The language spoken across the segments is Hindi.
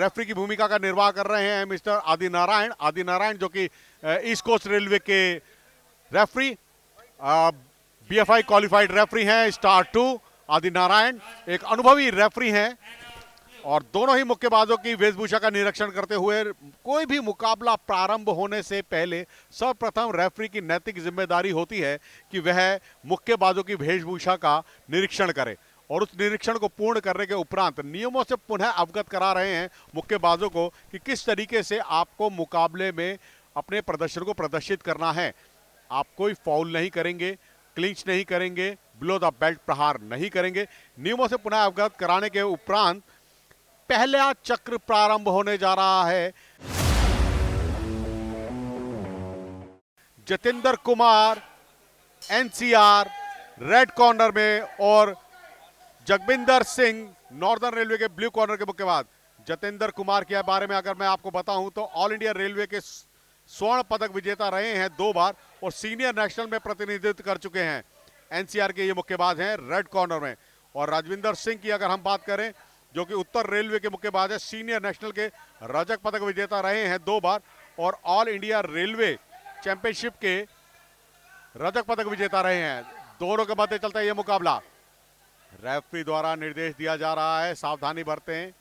रेफरी की भूमिका का निर्वाह कर रहे हैं मिस्टर आदि नारायण जो कि ईस्ट कोस्ट रेलवे के रेफरी, बीएफआई क्वालिफाइड रेफरी हैं। स्टार 2 आदि नारायण एक अनुभवी रेफरी हैं और दोनों ही मुक्केबाजों की वेशभूषा का निरीक्षण करते हुए कोई भी मुकाबला प्रारंभ होने से पहले सर्वप्रथम रेफरी की नैतिक जिम्मेदारी होती है कि वह मुक्केबाजों की वेशभूषा का निरीक्षण करे और उस निरीक्षण को पूर्ण करने के उपरांत नियमों से पुनः अवगत करा रहे हैं मुक्केबाजों को कि किस तरीके से आपको मुकाबले में अपने प्रदर्शन को प्रदर्शित करना है। आप कोई फाउल नहीं करेंगे, क्लिंच नहीं करेंगे, बिलो द बेल्ट प्रहार नहीं करेंगे। नियमों से पुनः अवगत कराने के उपरांत पहला चक्र प्रारंभ होने जा रहा है। Jatendra Kumar NCR red corner में और जगविंदर सिंह नॉर्दर्न रेलवे के ब्लू कॉर्नर के मुक्केबाज। जतेंद्र कुमार के बारे में अगर मैं आपको बताऊं तो ऑल इंडिया रेलवे के स्वर्ण पदक विजेता रहे हैं 2 बार और सीनियर नेशनल में प्रतिनिधित्व कर चुके हैं। एनसीआर के ये मुक्केबाज हैं रेड कॉर्नर में। और राजविंदर सिंह की अगर हम बात करें जो कि उत्तर रेलवे के मुक्केबाज है, सीनियर नेशनल के रजत पदक विजेता रहे हैं 2 बार और ऑल इंडिया रेलवे चैंपियनशिप के रजत पदक विजेता रहे हैं। दोनों के मध्य चलता है यह मुकाबला। रेफरी द्वारा निर्देश दिया जा रहा है, सावधानी बरतें।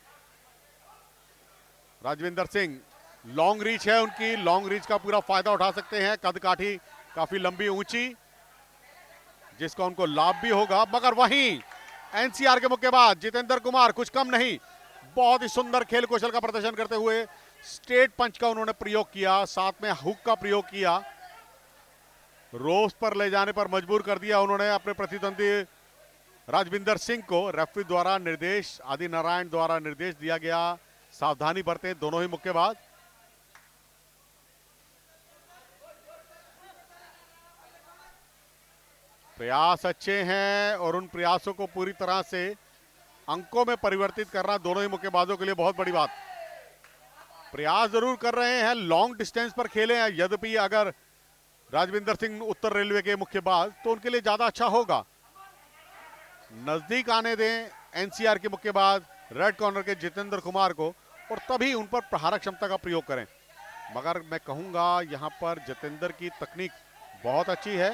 राजविंदर सिंह लॉन्ग रीच है उनकी, लॉन्ग रीच का पूरा फायदा उठा सकते हैं। कद काठी काफी लंबी ऊंची जिसका उनको लाभ भी होगा। मगर वहीं एनसीआर के मुक्केबाज जितेंद्र कुमार कुछ कम नहीं, बहुत ही सुंदर खेल कौशल का प्रदर्शन करते हुए स्ट्रेट पंच का उन्होंने प्रयोग किया, साथ में हुक का प्रयोग किया, रोज पर ले जाने पर मजबूर कर दिया उन्होंने अपने प्रतिद्वंदी राजविंदर सिंह को। रेफरी द्वारा निर्देश, आदि नारायण द्वारा निर्देश दिया गया, सावधानी बरतें दोनों ही मुक्केबाज। प्रयास अच्छे हैं और उन प्रयासों को पूरी तरह से अंकों में परिवर्तित करना दोनों ही मुक्केबाजों के लिए बहुत बड़ी बात। प्रयास जरूर कर रहे हैं, लॉन्ग डिस्टेंस पर खेले हैं, यद्यपि अगर राजविंदर सिंह उत्तर रेलवे के मुक्केबाज तो उनके लिए ज्यादा अच्छा होगा। नजदीक आने दें एनसीआर के मुक्केबाज रेड कॉर्नर के जितेंद्र कुमार को और तभी उन पर प्रहारक क्षमता का प्रयोग करें। मगर मैं कहूंगा यहां पर जितेंद्र की तकनीक बहुत अच्छी है,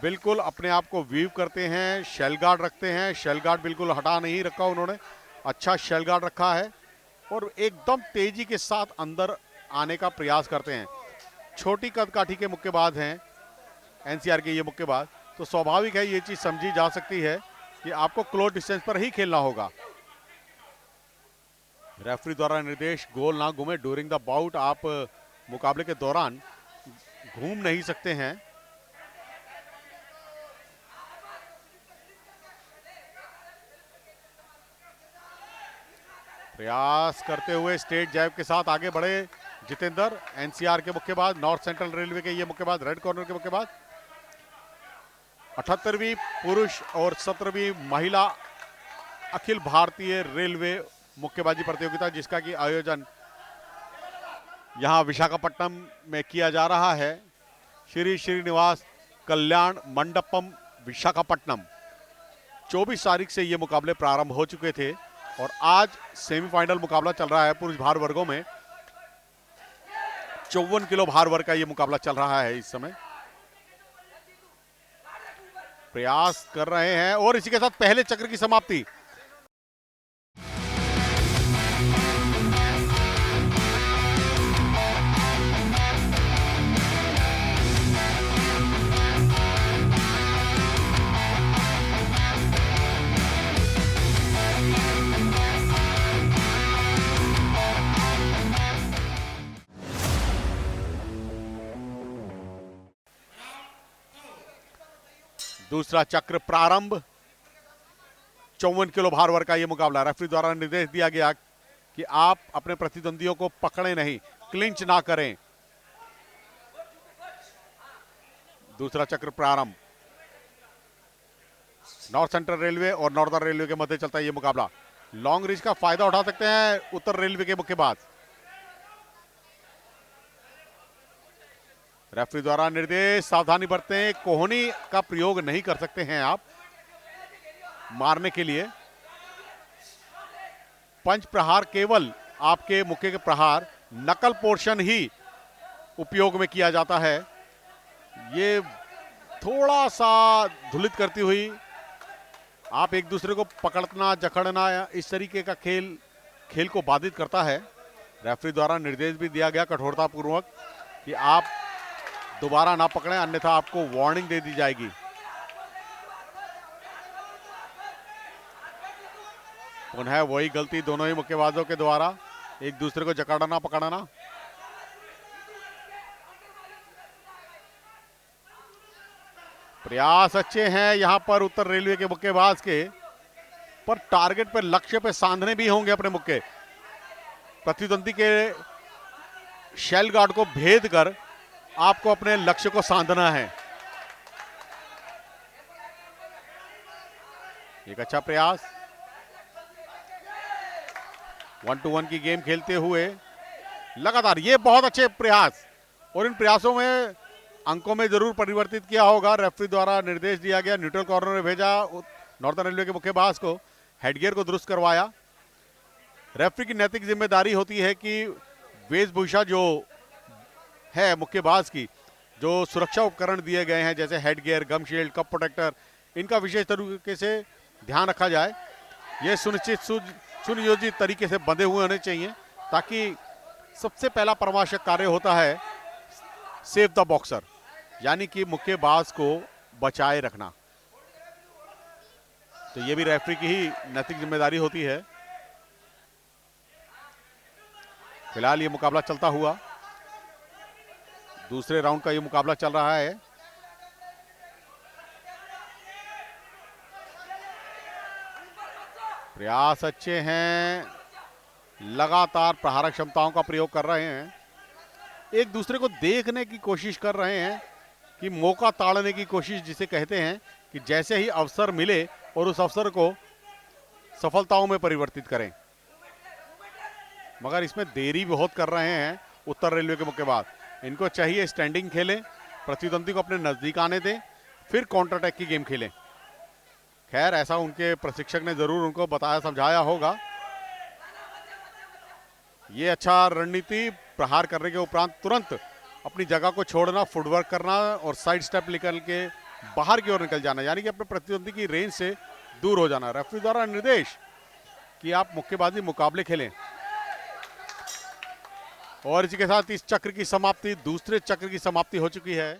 बिल्कुल अपने आप को वीव करते हैं, शेल गार्ड रखते हैं, शेल गार्ड बिल्कुल हटा नहीं रखा उन्होंने, अच्छा शेल गार्ड रखा है और एकदम तेजी के साथ अंदर आने का प्रयास करते हैं। छोटी कद काठी के मुक्केबाज हैं एनसीआर के ये मुक्केबाज, तो स्वाभाविक है ये चीज समझी जा सकती है कि आपको क्लोज डिस्टेंस पर ही खेलना होगा। रेफरी द्वारा निर्देश गोल ना घूमे ड्यूरिंग द बाउट, आप मुकाबले के दौरान घूम नहीं सकते हैं। प्रयास करते हुए स्टेट जैब के साथ आगे बढ़े जितेंद्र। एनसीआर के मुक्केबाज, नॉर्थ सेंट्रल रेलवे के ये मुक्केबाज, रेड कॉर्नर के मुक्केबाज। 78वीं पुरुष और 17वीं महिला अखिल भारतीय रेलवे मुक्केबाजी प्रतियोगिता जिसका कि आयोजन यहां विशाखापट्टनम में किया जा रहा है, श्री श्रीनिवास कल्याण मंडपम विशाखापट्टनम। 24 तारीख से ये मुकाबले प्रारंभ हो चुके थे और आज सेमीफाइनल मुकाबला चल रहा है पुरुष भार वर्गों में। 54 किलो भार वर्ग का ये मुकाबला चल रहा है इस समय। प्रयास कर रहे हैं और इसी के साथ पहले चक्र की समाप्ति। दूसरा चक्र प्रारंभ। 54 किलो भार वर्ग का यह मुकाबला। रेफरी द्वारा निर्देश दिया गया कि आप अपने प्रतिद्वंदियों को पकड़े नहीं, क्लिंच ना करें। दूसरा चक्र प्रारंभ। नॉर्थ सेंट्रल रेलवे और नॉर्दर्न रेलवे के मध्य चलता है यह मुकाबला। लॉन्ग रीच का फायदा उठा सकते हैं उत्तर रेलवे के मुक्केबाज। रेफरी द्वारा निर्देश, सावधानी बरतें, कोहनी का प्रयोग नहीं कर सकते हैं आप मारने के लिए। पंच प्रहार केवल आपके मुक्के के प्रहार नकल पोर्शन ही उपयोग में किया जाता है। ये थोड़ा सा धुलित करती हुई आप एक दूसरे को पकड़ना जकड़ना इस तरीके का खेल को बाधित करता है। रेफरी द्वारा निर्देश भी दिया गया कठोरतापूर्वक कि आप दोबारा ना पकड़ें, अन्यथा आपको वार्निंग दे दी जाएगी। पुनः वही गलती दोनों ही मुक्केबाजों के द्वारा, एक दूसरे को जकड़ना पकड़ना। प्रयास अच्छे हैं यहां पर उत्तर रेलवे के मुक्केबाज के, पर टारगेट पे लक्ष्य पे सांधने भी होंगे अपने मुक्के। प्रतिद्वंदी के शेल गार्ड को भेद कर आपको अपने लक्ष्य को सांधना है। एक अच्छा प्रयास, 1-2-1 की गेम खेलते हुए लगातार ये बहुत अच्छे प्रयास, और इन प्रयासों में अंकों में जरूर परिवर्तित किया होगा। रेफरी द्वारा निर्देश दिया गया, न्यूट्रल कॉर्नर में भेजा नॉर्थन रेलवे के मुक्केबाज को, हेडगियर को दुरुस्त करवाया। रेफरी की नैतिक जिम्मेदारी होती है कि वेशभूषा जो है मुक्केबाज की, जो सुरक्षा उपकरण दिए गए हैं जैसे हेडगियर, गम शील्ड, कप प्रोटेक्टर, इनका विशेष तरीके से ध्यान रखा जाए। ये सुनियोजित तरीके से बंधे हुए होने चाहिए, ताकि सबसे पहला परमावश्यक कार्य होता है सेव द बॉक्सर, यानी कि मुक्केबाज को बचाए रखना। तो ये भी रेफरी की ही नैतिक जिम्मेदारी होती है। फिलहाल ये मुकाबला चलता हुआ, दूसरे राउंड का ये मुकाबला चल रहा है। प्रयास अच्छे हैं, लगातार प्रहारक क्षमताओं का प्रयोग कर रहे हैं, एक दूसरे को देखने की कोशिश कर रहे हैं कि मौका ताड़ने की कोशिश जिसे कहते हैं, कि जैसे ही अवसर मिले और उस अवसर को सफलताओं में परिवर्तित करें। मगर इसमें देरी बहुत कर रहे हैं उत्तर रेलवे के मुक्केबाज। इनको चाहिए स्टैंडिंग खेलें, प्रतिद्वंदी को अपने नजदीक आने दें, फिर काउंटर अटैक की गेम खेलें। खैर ऐसा उनके प्रशिक्षक ने जरूर उनको बताया समझाया होगा। ये अच्छा रणनीति, प्रहार करने के उपरांत तुरंत अपनी जगह को छोड़ना, फुटवर्क करना और साइड स्टेप निकल के बाहर की ओर निकल जाना, यानी कि अपने प्रतिद्वंदी की रेंज से दूर हो जाना। रेफरी द्वारा निर्देश कि आप मुक्केबाजी मुकाबले खेलें। और इसी के साथ इस चक्र की समाप्ति, दूसरे चक्र की समाप्ति हो चुकी है।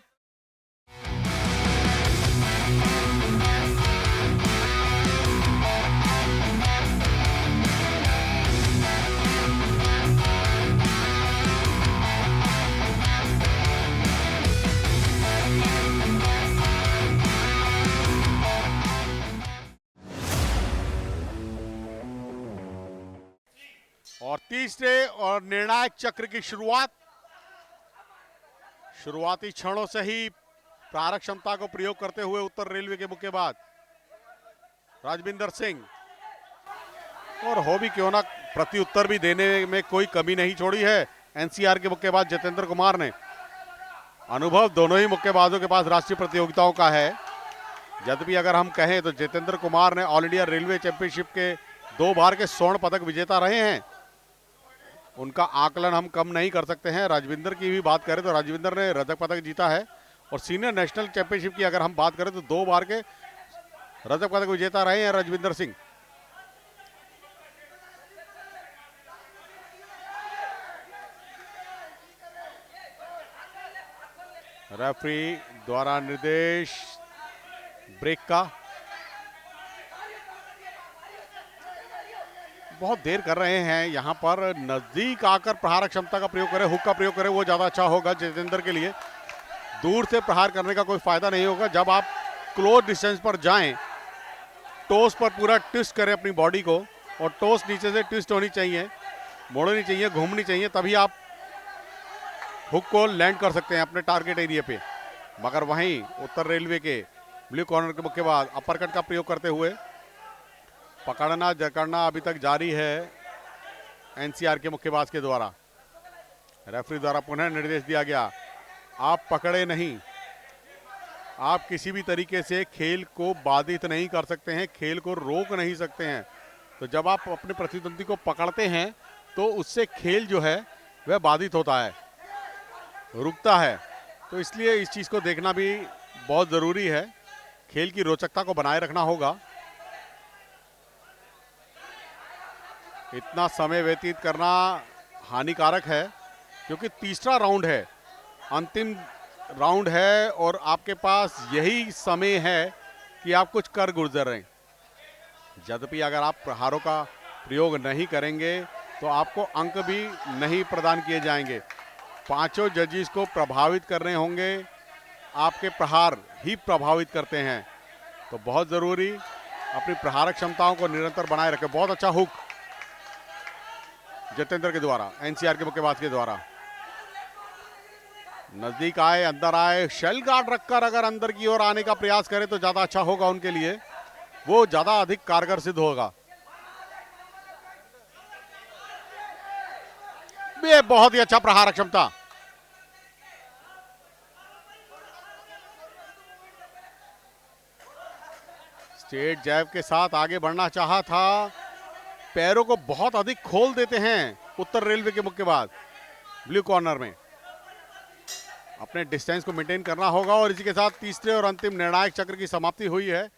और तीसरे और निर्णायक चक्र की शुरुआती क्षणों से ही प्रारक क्षमता को प्रयोग करते हुए उत्तर रेलवे के मुक्केबाज राजविंदर सिंह, और हो भी क्यों ना प्रत्युत्तर भी देने में कोई कमी नहीं छोड़ी है एनसीआर के मुक्केबाज जितेंद्र कुमार ने। अनुभव दोनों ही मुक्केबाजों के पास राष्ट्रीय प्रतियोगिताओं का है। यद्यपि अगर हम कहें तो जितेंद्र कुमार ने ऑल इंडिया रेलवे चैंपियनशिप के 2 बार के स्वर्ण पदक विजेता रहे हैं, उनका आकलन हम कम नहीं कर सकते हैं। राजविंदर की भी बात करें तो राजविंदर ने रजत पदक जीता है, और सीनियर नेशनल चैंपियनशिप की अगर हम बात करें तो 2 बार के रजत पदक विजेता रहे हैं राजविंदर सिंह। रेफरी द्वारा निर्देश ब्रेक का, बहुत देर कर रहे हैं यहां पर। नजदीक आकर प्रहार क्षमता का प्रयोग करें, हुक का प्रयोग करें, वो ज्यादा अच्छा होगा जितेंद्र के लिए। दूर से प्रहार करने का कोई फायदा नहीं होगा। जब आप क्लोज डिस्टेंस पर जाएं, टोस पर पूरा ट्विस्ट करें अपनी बॉडी को, और टोस नीचे से ट्विस्ट होनी चाहिए, मोड़नी चाहिए, घूमनी चाहिए, तभी आप हुक को लैंड कर सकते हैं अपने टारगेट एरिया पे। मगर वहीं उत्तर रेलवे के ब्लू कॉर्नर के मुक्केबाज अपर कट का प्रयोग करते हुए पकड़ना जकड़ना अभी तक जारी है एनसीआर के मुक्केबाज के द्वारा। रेफरी द्वारा पुनः निर्देश दिया गया, आप पकड़े नहीं, आप किसी भी तरीके से खेल को बाधित नहीं कर सकते हैं, खेल को रोक नहीं सकते हैं। तो जब आप अपने प्रतिद्वंदी को पकड़ते हैं तो उससे खेल जो है वह बाधित होता है, रुकता है। तो इसलिए इस चीज़ को देखना भी बहुत ज़रूरी है, खेल की रोचकता को बनाए रखना होगा। इतना समय व्यतीत करना हानिकारक है, क्योंकि तीसरा राउंड है, अंतिम राउंड है और आपके पास यही समय है कि आप कुछ कर गुजर रहे हैं। यद्यपि अगर आप प्रहारों का प्रयोग नहीं करेंगे तो आपको अंक भी नहीं प्रदान किए जाएंगे। पांचों जजेस को प्रभावित करने होंगे, आपके प्रहार ही प्रभावित करते हैं, तो बहुत ज़रूरी अपनी प्रहारक क्षमताओं को निरंतर बनाए रखें। बहुत अच्छा हुक जितेंद्र के द्वारा, एनसीआर के मुक्केबाज के द्वारा। नजदीक आए, अंदर आए, शेल गार्ड रखकर अगर अंदर की ओर आने का प्रयास करें तो ज्यादा अच्छा होगा उनके लिए, वो ज्यादा अधिक कारगर सिद्ध होगा। ये बहुत ही अच्छा प्रहारक क्षमता। स्ट्रेट जैब के साथ आगे बढ़ना चाहा था, पैरों को बहुत अधिक खोल देते हैं उत्तर रेलवे के मुक्केबाज ब्लू कॉर्नर में। अपने डिस्टेंस को मेंटेन करना होगा और इसी के साथ तीसरे और अंतिम निर्णायक चक्र की समाप्ति हुई है।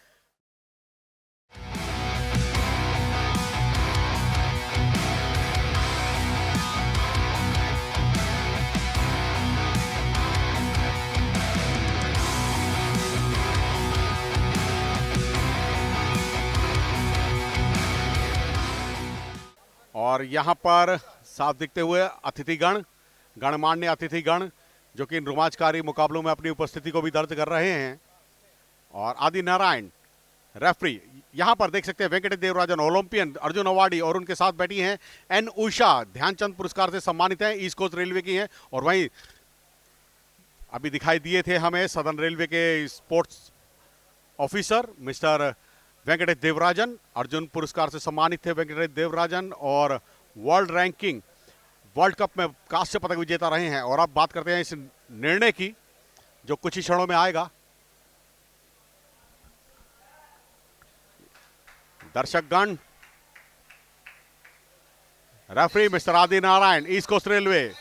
और यहां पर साफ दिखते हुए अतिथिगण, गणमान्य अतिथिगण जो कि इन रोमांचकारी मुकाबलों में अपनी उपस्थिति को भी दर्ज कर रहे हैं। और आदि नारायण रेफरी, यहां पर देख सकते हैं वेंकटेश देवराजन ओलंपियन, अर्जुन अवार्डी, और उनके साथ बैठी हैं एन उषा, ध्यानचंद पुरस्कार से सम्मानित हैं, ईस्ट कोस्ट रेलवे की हैं। और वहीं अभी दिखाई दिए थे हमें सदर्न रेलवे के sports officer mister Venkatesh Devarajan, Arjun पुरस्कार से सम्मानित थे वेंकटेश देवराजन, और वर्ल्ड रैंकिंग वर्ल्ड कप में कांस्य पदक विजेता रहे हैं। और अब बात करते हैं इस निर्णय की जो कुछ ही क्षणों में आएगा। दर्शकगण, रेफरी मिस्टर आदि नारायण, ईस्ट कोस्ट रेलवे।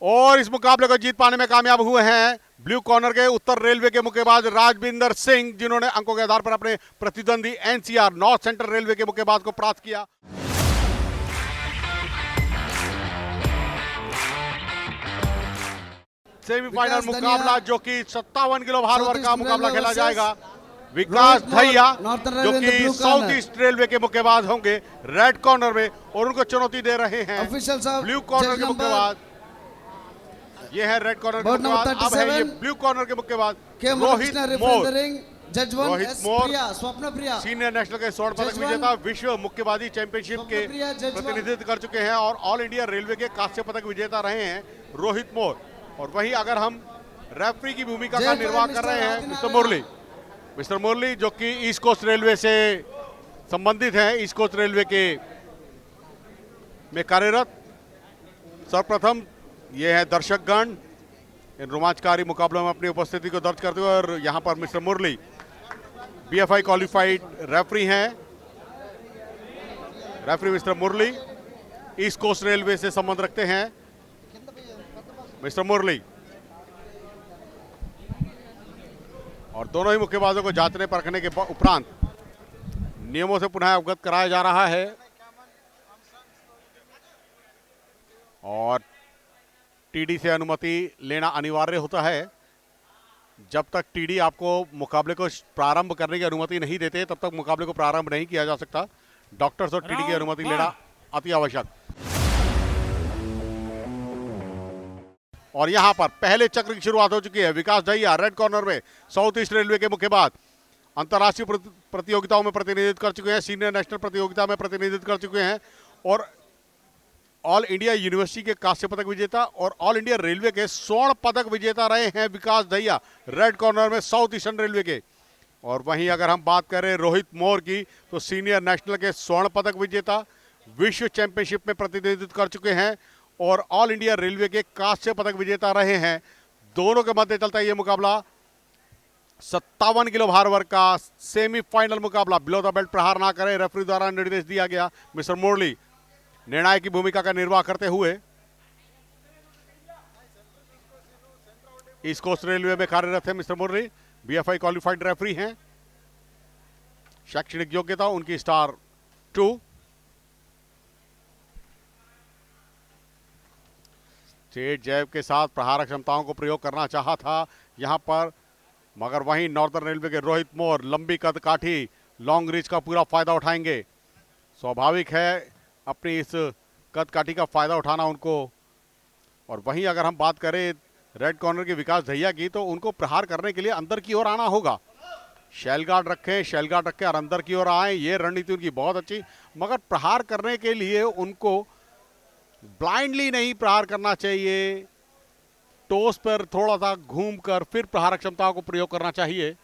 और इस मुकाबले को जीत पाने में कामयाब हुए हैं ब्लू कॉर्नर के उत्तर रेलवे के मुक्केबाज राजविंदर सिंह, जिन्होंने अंकों के आधार पर अपने प्रतिद्वंदी एनसीआर नॉर्थ सेंट्रल रेलवे के मुक्केबाज को परास्त किया। सेमीफाइनल मुकाबला जो कि 57 किलो भार वर्ग का मुकाबला खेला जाएगा। विकास दहिया जो कि साउथ ईस्ट रेलवे के मुक्केबाज होंगे रेड कॉर्नर में, और उनको चुनौती दे रहे हैं ब्लू कॉर्नर के मुक्केबाज। ये है रेड कॉर्नर के मुक्केबाज, अब है ये ब्लू कॉर्नर के मुक्केबाज रोहित मोर। रोहित मोर सीनियर नेशनल के स्वर्ण पदक विजेता, विश्व मुक्केबाजी चैंपियनशिप के प्रतिनिधित्व कर चुके हैं, और ऑल इंडिया रेलवे के कांस्य पदक विजेता रहे हैं रोहित मोर। और वहीं अगर हम रेफरी की भूमिका का निर्वाह कर रहे हैं मिस्टर मुरली जो कि ईस्ट कोस्ट रेलवे से संबंधित हैं, ईस्ट कोस्ट रेलवे के में कार्यरत। सर्वप्रथम ये है दर्शकगण इन रोमांचकारी मुकाबलों में अपनी उपस्थिति को दर्ज करते हुए, और यहां पर मिस्टर मुरली बीएफआई क्वालिफाइड रेफरी हैं। रेफरी मिस्टर मुरली ईस्ट कोस्ट रेलवे से संबंध रखते हैं। मिस्टर मुरली और दोनों ही मुक्केबाजों को जांचने परखने के उपरांत नियमों से पुनः अवगत कराया जा रहा है। और टीडी से अनुमति लेना अनिवार्य होता है। जब तक टीडी आपको मुकाबले को प्रारंभ करने की अनुमति नहीं देते तब तक मुकाबले को प्रारंभ नहीं किया जा सकता। डॉक्टर्स और टीडी की अनुमति लेना अति आवश्यक। और यहां पर पहले चक्र की शुरुआत हो चुकी है। विकास दहिया रेड कॉर्नर में साउथ ईस्ट रेलवे के मुक्केबाज, अंतर्राष्ट्रीय प्रतियोगिताओं में प्रतिनिधित्व कर चुके हैं, सीनियर नेशनल प्रतियोगिता में प्रतिनिधित्व कर चुके हैं, और ऑल इंडिया यूनिवर्सिटी के कांस्य पदक विजेता और ऑल इंडिया रेलवे के स्वर्ण पदक विजेता रहे हैं विकास दहिया रेड कॉर्नर में साउथ ईस्टर्न रेलवे के। और वहीं अगर हम बात करें रोहित मोर की, तो सीनियर नेशनल के स्वर्ण पदक विजेता, विश्व चैंपियनशिप में प्रतिनिधित्व कर चुके हैं और ऑल इंडिया रेलवे के कांस्य पदक विजेता रहे हैं। दोनों के मध्य चलता है ये मुकाबला 57 किलो भार वर्ग का सेमीफाइनल मुकाबला। बिलो द बेल्ट प्रहार ना करें, रेफरी द्वारा निर्देश दिया गया। मिस्टर मुरली निर्णायक की भूमिका का निर्वाह करते हुए ईस्ट कोस्ट रेलवे में कार्यरत है। मिस्टर मुरली बीएफआई क्वालिफाइड रेफरी हैं। शैक्षणिक योग्यता उनकी स्टार 2। स्ट्रेट जैब के साथ प्रहार क्षमताओं को प्रयोग करना चाहा था यहां पर, मगर वहीं नॉर्दर्न रेलवे के रोहित मोर लंबी कद काठी लॉन्ग रीच का पूरा फायदा उठाएंगे। स्वाभाविक है अपनी इस कद काठी का फायदा उठाना उनको। और वहीं अगर हम बात करें रेड कॉर्नर के विकास दहिया की, तो उनको प्रहार करने के लिए अंदर की ओर आना होगा। शेल गार्ड रखें, शेल गार्ड रखें और अंदर की ओर आए, ये रणनीति उनकी बहुत अच्छी। मगर प्रहार करने के लिए उनको ब्लाइंडली नहीं प्रहार करना चाहिए, टोस पर थोड़ा सा घूमकर फिर प्रहार क्षमताओं को प्रयोग करना चाहिए।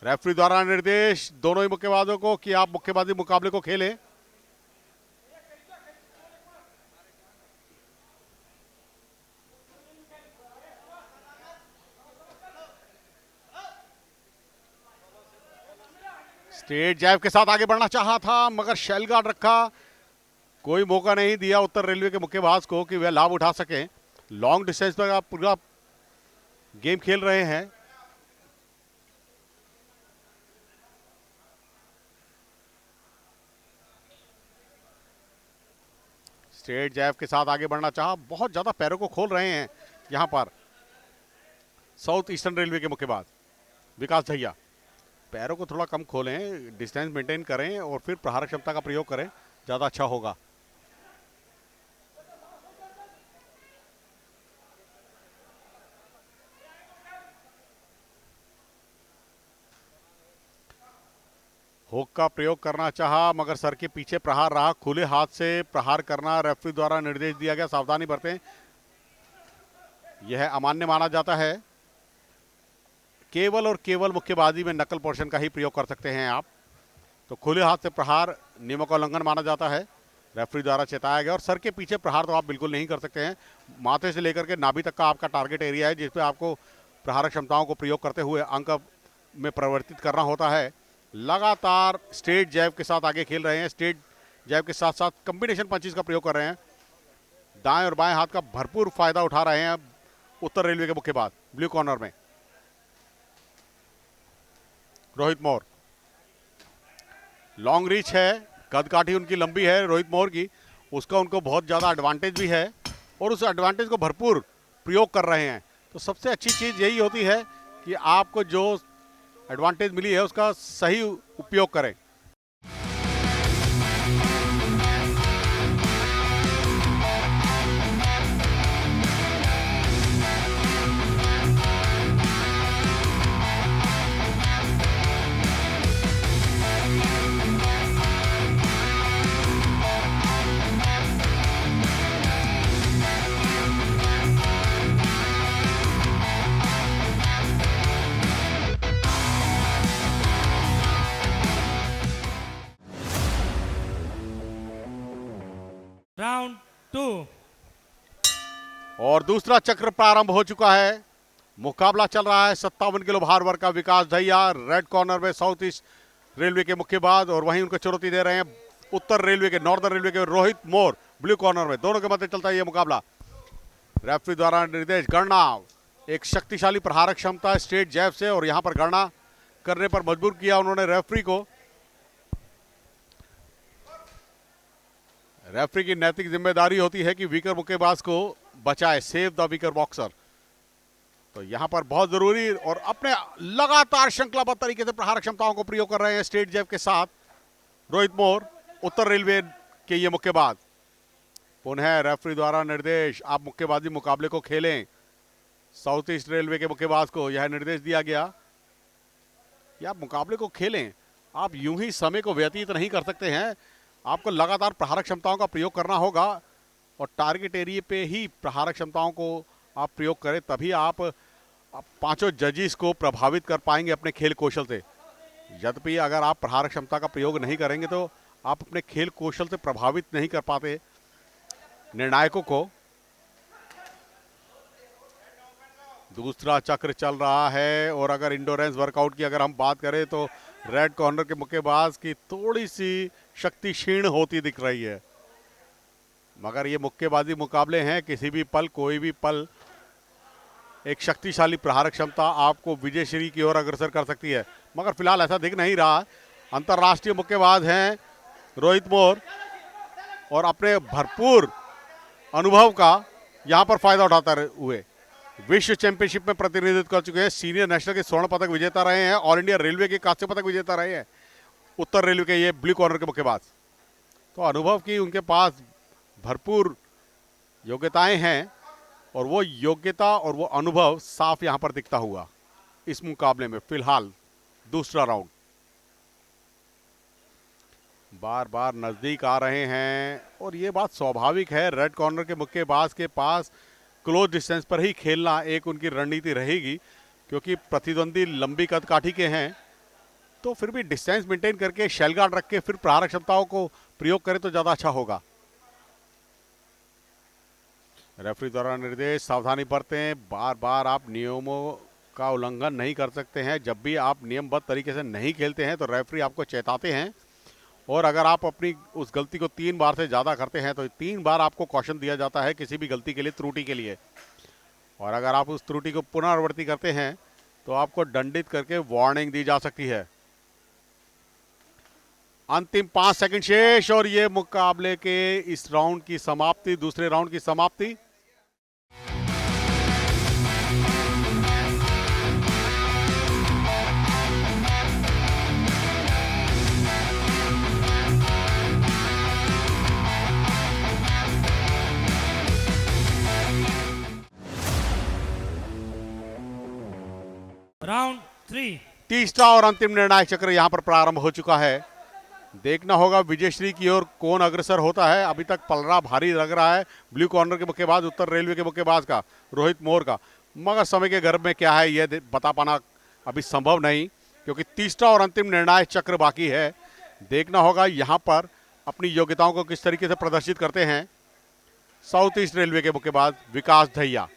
रेफरी द्वारा निर्देश दोनों ही मुक्केबाजों को कि आप मुक्केबाजी मुकाबले को खेलें। स्ट्रेट जैब के साथ आगे बढ़ना चाहा था, मगर शेल गार्ड रखा, कोई मौका नहीं दिया उत्तर रेलवे के मुक्केबाज को कि वह लाभ उठा सकें। लॉन्ग डिस्टेंस पर आप पूरा गेम खेल रहे हैं। स्ट्रेट जैब के साथ आगे बढ़ना चाहा, बहुत ज्यादा पैरों को खोल रहे हैं यहां पर साउथ ईस्टर्न रेलवे के मुक्केबाज विकास दहिया। पैरों को थोड़ा कम खोलें, डिस्टेंस मेंटेन करें और फिर प्रहार क्षमता का प्रयोग करें, ज्यादा अच्छा होगा। हुक का प्रयोग करना चाहा, मगर सर के पीछे प्रहार रहा। खुले हाथ से प्रहार करना रेफरी द्वारा निर्देश दिया गया, सावधानी बरतें, यह अमान्य माना जाता है। केवल और केवल मुक्केबाजी में नकल पोर्शन का ही प्रयोग कर सकते हैं आप। तो खुले हाथ से प्रहार नियमों का उल्लंघन माना जाता है, रेफरी द्वारा चेताया गया। और सर के पीछे प्रहार तो आप बिल्कुल नहीं कर सकते हैं। माथे से लेकर के नाभि तक का आपका टारगेट एरिया है, जिस पे आपको प्रहार क्षमताओं को प्रयोग करते हुए अंक में परिवर्तित करना होता है। लगातार स्ट्रेट जैब के साथ आगे खेल रहे हैं, स्ट्रेट जैब के साथ साथ कॉम्बिनेशन पंचेस का प्रयोग कर रहे हैं। दाएं और बाएं हाथ का भरपूर फायदा उठा रहे हैं उत्तर रेलवे के मुक्केबाज। ब्लू कॉर्नर में रोहित मोर, लॉन्ग रीच है, कद काठी उनकी लंबी है रोहित मोर की, उसका उनको बहुत ज़्यादा एडवांटेज भी है और उस एडवांटेज को भरपूर प्रयोग कर रहे हैं। तो सबसे अच्छी चीज़ यही होती है कि आपको जो एडवांटेज मिली है उसका सही उपयोग करें। राउंड 2 और दूसरा चक्र प्रारंभ हो चुका है। मुकाबला चल रहा है 57 किलो भार वर्ग का। विकास दहिया रेड कॉर्नर में साउथ ईस्ट रेलवे के मुक्केबाज, और वहीं उनको चुनौती दे रहे हैं उत्तर रेलवे के नॉर्दर्न रेलवे के रोहित मोर ब्लू कॉर्नर में। दोनों के मध्य चलता है यह मुकाबला। रेफरी द्वारा निर्देश, गणना, एक शक्तिशाली प्रहारक क्षमता स्ट्रेट जैब से, और यहां पर गणना करने पर मजबूर किया उन्होंने रेफरी को। रेफरी की नैतिक जिम्मेदारी होती है कि वीकर मुक्केबाज को बचाए, सेव द वीकर बॉक्सर। तो यहां पर बहुत जरूरी, और अपने लगातार श्रृंखलाबद्ध तरीके से प्रहार क्षमताओं को प्रयोग कर रहे हैं स्ट्रेट जैब के साथ रोहित मोर उत्तर रेलवे के ये मुक्केबाज। पुनः रेफरी द्वारा निर्देश, आप मुक्केबाजी मुकाबले को खेलें। साउथ ईस्ट रेलवे के मुक्केबाज को यह निर्देश दिया गया कि आप मुकाबले को खेलें, आप यूं ही समय को व्यतीत नहीं कर सकते हैं, आपको लगातार प्रहारक क्षमताओं का प्रयोग करना होगा और टारगेट एरिया पे ही प्रहारक क्षमताओं को आप प्रयोग करें, तभी आप पांचों जजेस को प्रभावित कर पाएंगे अपने खेल कौशल से। यद्यपि अगर आप प्रहारक क्षमता का प्रयोग नहीं करेंगे तो आप अपने खेल कौशल से प्रभावित नहीं कर पाते निर्णायकों को। दूसरा चक्र चल रहा है और अगर इंडोरेंस वर्कआउट की अगर हम बात करें तो रेड कॉर्नर के मुक्केबाज की थोड़ी सी शक्ति क्षीण होती दिख रही है, मगर ये मुक्केबाजी मुकाबले हैं, किसी भी पल कोई भी पल एक शक्तिशाली प्रहारक क्षमता आपको विजयश्री की ओर अग्रसर कर सकती है, मगर फिलहाल ऐसा दिख नहीं रहा। अंतर्राष्ट्रीय मुक्केबाज हैं रोहित मोर और अपने भरपूर अनुभव का यहां पर फायदा उठाते हुए विश्व चैंपियनशिप में प्रतिनिधित्व कर चुके हैं, सीनियर नेशनल के स्वर्ण पदक विजेता रहे हैं, ऑल इंडिया रेलवे के कांस्य पदक विजेता रहे हैं, उत्तर रेलवे के ये ब्लू कॉर्नर के मुक्केबाज। तो अनुभव की उनके पास भरपूर योग्यताएं हैं और वो योग्यता और वो अनुभव साफ यहां पर दिखता हुआ इस मुकाबले में। फिलहाल दूसरा राउंड बार बार नजदीक आ रहे हैं और ये बात स्वाभाविक है, रेड कॉर्नर के मुक्केबाज के पास क्लोज डिस्टेंस पर ही खेलना एक उनकी रणनीति रहेगी, क्योंकि प्रतिद्वंदी लंबी कद काठी के हैं, तो फिर भी डिस्टेंस मेंटेन करके शेल गार्ड रख के फिर प्रहारक क्षमताओं को प्रयोग करें तो ज्यादा अच्छा होगा। रेफरी द्वारा निर्देश, सावधानी बरतें, बार बार आप नियमों का उल्लंघन नहीं कर सकते हैं। जब भी आप नियमबद्ध तरीके से नहीं खेलते हैं तो रेफरी आपको चेताते हैं, और अगर आप अपनी उस गलती को 3 बार से ज़्यादा करते हैं तो 3 बार आपको कॉशन दिया जाता है किसी भी गलती के लिए, त्रुटि के लिए, और अगर आप उस त्रुटि को पुनरावृत्ति करते हैं तो आपको दंडित करके वार्निंग दी जा सकती है। अंतिम 5 सेकंड शेष और ये मुकाबले के इस राउंड की समाप्ति, दूसरे राउंड की समाप्ति। राउंड 3 तीसरा और अंतिम निर्णायक चक्र यहां पर प्रारंभ हो चुका है। देखना होगा विजयश्री की ओर कौन अग्रसर होता है। अभी तक पलड़ा भारी लग रहा है ब्लू कॉर्नर के मुक्केबाज, उत्तर रेलवे के मुक्केबाज का, रोहित मोर का, मगर समय के गर्भ में क्या है यह बता पाना अभी संभव नहीं, क्योंकि तीसरा और अंतिम निर्णायक चक्र बाकी है। देखना होगा यहां पर अपनी योग्यताओं को किस तरीके से प्रदर्शित करते हैं साउथ ईस्ट रेलवे के मुक्केबाज विकास दहिया।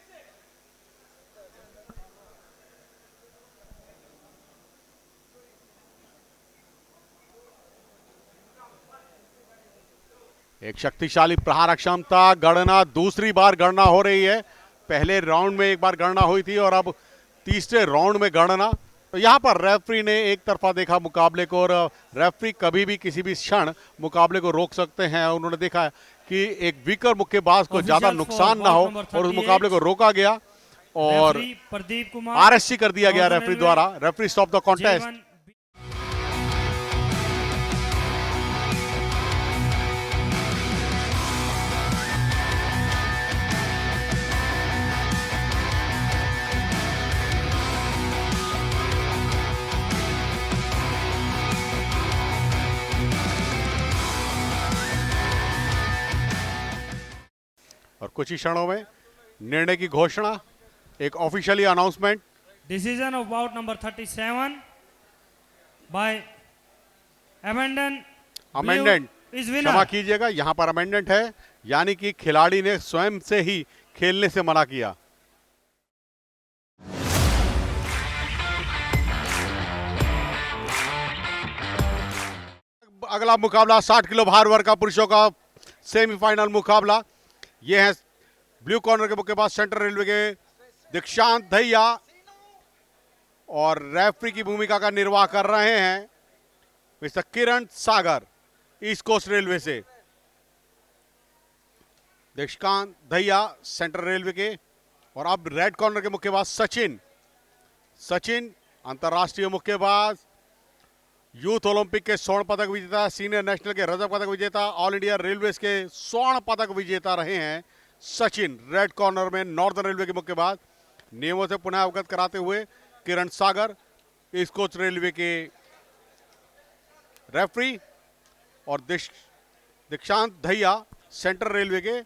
एक शक्तिशाली प्रहार क्षमता गणना दूसरी बार गणना हो रही है। पहले राउंड में एक बार गणना हुई थी और अब तीसरे राउंड में गणना। तो यहां पर रेफरी ने एक तरफा देखा मुकाबले को, और रेफरी कभी भी किसी भी क्षण मुकाबले को रोक सकते हैं। उन्होंने देखा कि एक वीकर मुक्केबाज को ज्यादा नुकसान ना हो और उस मुकाबले को रोका गया और प्रदीप कुमार आरएससी कर दिया गया रेफरी द्वारा। Referee stop the contest. और कुछ ही क्षणों में निर्णय की घोषणा, एक officially announcement. Decision of bout number 37 by amendment is winner. क्षमा कीजिएगा, यहां पर अमेंडेंट है, यानी कि खिलाड़ी ने स्वयं से ही खेलने से मना किया। अगला मुकाबला 60 किलो भार वर्ग का पुरुषों का सेमीफाइनल मुकाबला। ये है ब्लू कॉर्नर के मुक्केबाज सेंट्रल रेलवे के दीक्षांत दहिया, और रेफरी की भूमिका का निर्वाह कर रहे हैं मिस्टर किरण सागर ईस्ट कोस्ट रेलवे से। दीक्षांत दहिया सेंट्रल रेलवे के, और अब रेड कॉर्नर के मुक्केबाज सचिन अंतर्राष्ट्रीय मुक्केबाज, यूथ ओलंपिक के स्वर्ण पदक विजेता, सीनियर नेशनल के रजत पदक विजेता, ऑल इंडिया रेलवेज के स्वर्ण पदक विजेता रहे हैं सचिन। रेड कॉर्नर में नॉर्दर्न रेलवे के मुक्केबाज। नियमों से पुनः अवगत कराते हुए किरण सागर ईस्ट कोस्ट रेलवे के रेफरी, और दीक्षांत दहिया सेंट्रल रेलवे के।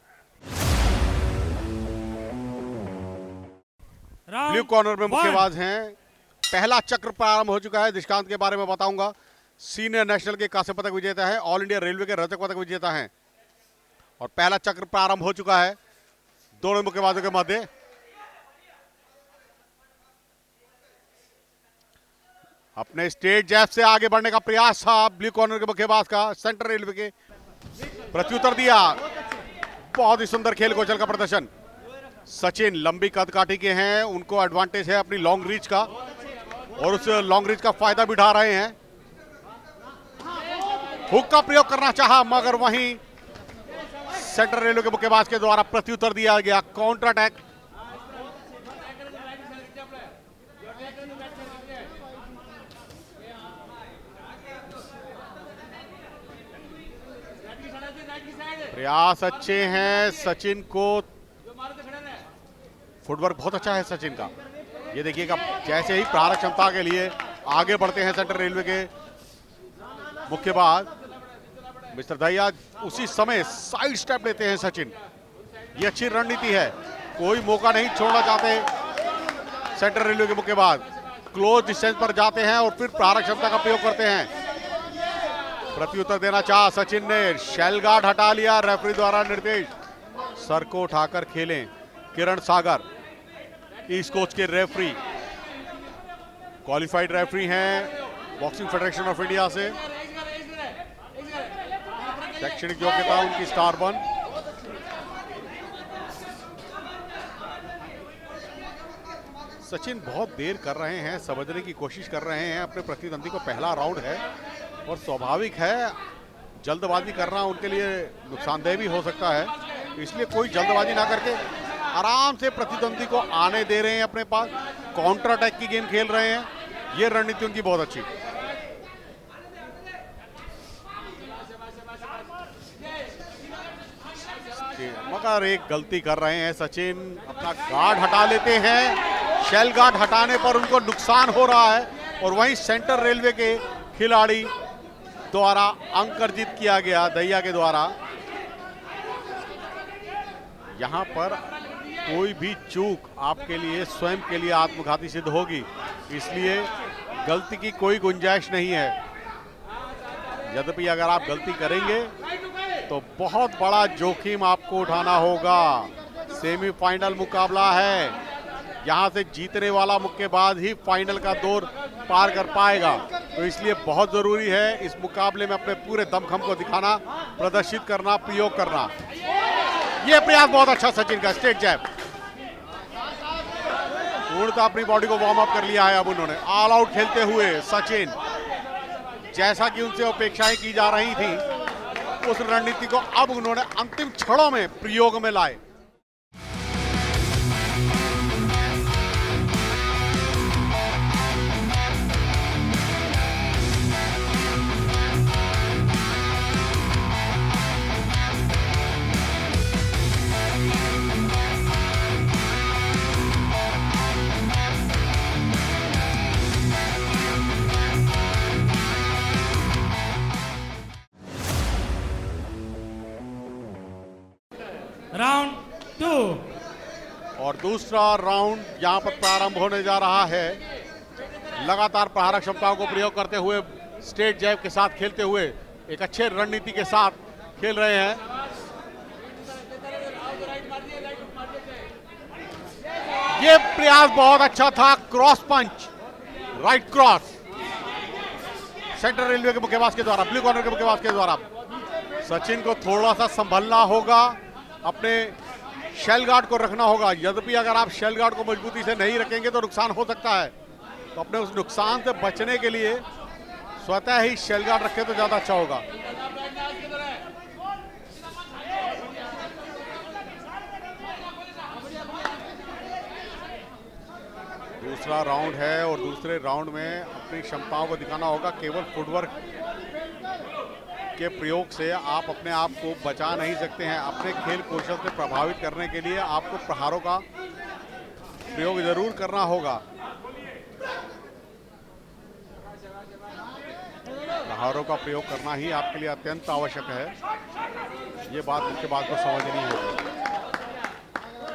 ब्लू कॉर्नर में मुक्केबाज हैं। पहला चक्र प्रारंभ हो चुका है। दीक्षांत के बारे में बताऊंगा, सीनियर नेशनल के कांस्य पदक विजेता है, ऑल इंडिया रेलवे के रजत पदक विजेता हैं, और पहला चक्र प्रारंभ हो चुका है दोनों मुक्केबाजों के मध्य। अपने स्टेट जैब से आगे बढ़ने का प्रयास था ब्लू कॉर्नर के मुक्केबाज का, सेंटर रेलवे के प्रत्युत्तर दिया। बहुत ही सुंदर खेल कौशल का प्रदर्शन। सचिन लंबी कद काठी के हैं, उनको एडवांटेज है अपनी लॉन्ग रीच का और उस लॉन्ग रीच का फायदा भी उठा रहे हैं। हुक का प्रयोग करना चाहा मगर वहीं सेंटर रेलवे के मुक्केबाज के द्वारा प्रत्युत्तर दिया गया। Counter attack. प्रयास अच्छे हैं सचिन को, फुटवर्क बहुत अच्छा है सचिन का। ये देखिएगा जैसे ही प्रारंभ क्षमता के लिए आगे बढ़ते हैं सेंटर रेलवे के मुक्केबाज मिस्टर दहिया, उसी समय साइड स्टेप लेते हैं सचिन। ये अच्छी रणनीति है, कोई मौका नहीं छोड़ना चाहते सेंटर रेलवे के मुक्केबाज। क्लोज डिस्टेंस पर जाते हैं और फिर प्रारंभ क्षमता का प्रयोग करते हैं। प्रत्युत्तर देना चाहा सचिन ने, शेल गार्ड हटा लिया। रेफरी द्वारा निर्देश सर को उठाकर खेलें। किरण सागर ईस्ट कोस्ट के रेफरी, क्वालिफाइड रेफरी हैं बॉक्सिंग फेडरेशन ऑफ इंडिया से। शैक्षणिक योग्यता उनकी स्टार 1। सचिन बहुत देर कर रहे हैं, समझने की कोशिश कर रहे हैं अपने प्रतिद्वंदी को। पहला राउंड है और स्वाभाविक है जल्दबाजी करना उनके लिए नुकसानदेह भी हो सकता है, इसलिए कोई जल्दबाजी ना करके आराम से प्रतिद्वंदी को आने दे रहे हैं अपने पास। काउंटर अटैक की गेम खेल रहे हैं, ये रणनीति उनकी बहुत अच्छी। मगर एक गलती कर रहे हैं सचिन, अपना गार्ड हटा लेते हैं। शेल गार्ड हटाने पर उनको नुकसान हो रहा है और वहीं सेंटर रेलवे के खिलाड़ी द्वारा अंक अर्जित किया गया दहिया के द्वारा। यहां पर कोई भी चूक आपके लिए स्वयं के लिए आत्मघाती सिद्ध होगी, इसलिए गलती की कोई गुंजाइश नहीं है। यद्यपि अगर आप गलती करेंगे तो बहुत बड़ा जोखिम आपको उठाना होगा। सेमीफाइनल मुकाबला है, यहां से जीतने वाला मुक्केबाज ही फाइनल का दौर पार कर पाएगा, तो इसलिए बहुत जरूरी है इस मुकाबले में अपने पूरे दमखम को दिखाना, प्रदर्शित करना, प्रयोग करना। यह प्रयास बहुत अच्छा सचिन का, स्ट्रेट जैब। पूर्णतः अपनी बॉडी को वार्म अप कर लिया है अब उन्होंने। ऑल आउट खेलते हुए सचिन, जैसा कि उनसे अपेक्षाएं की जा रही थी, उस रणनीति को अब उन्होंने अंतिम क्षणों में प्रयोग में लाए। राउंड 2 और दूसरा राउंड यहां पर प्रारंभ होने जा रहा है। लगातार प्रहारक क्षमताओं को प्रयोग करते हुए, स्ट्रेट जैब के साथ खेलते हुए, एक अच्छे रणनीति के साथ खेल रहे हैं। ये प्रयास बहुत अच्छा था, क्रॉस पंच, राइट क्रॉस सेंटर रेलवे के मुक्केबाज के द्वारा, ब्लू कॉर्नर के मुक्केबाज के द्वारा। सचिन को थोड़ा सा संभलना होगा, अपने शेल गार्ड को रखना होगा। यद्यपि अगर आप शेल गार्ड को मजबूती से नहीं रखेंगे तो नुकसान हो सकता है, तो अपने उस नुकसान से बचने के लिए स्वतः ही शेल गार्ड रखें तो ज्यादा अच्छा होगा। दूसरा राउंड है और दूसरे राउंड में अपनी क्षमताओं को दिखाना होगा। केवल फुटवर्क के प्रयोग से आप अपने आप को बचा नहीं सकते हैं। अपने खेल कौशल से प्रभावित करने के लिए आपको प्रहारों का प्रयोग जरूर करना होगा। प्रहारों का प्रयोग करना ही आपके लिए अत्यंत आवश्यक है, ये बात उसके बाद को समझनी होगी।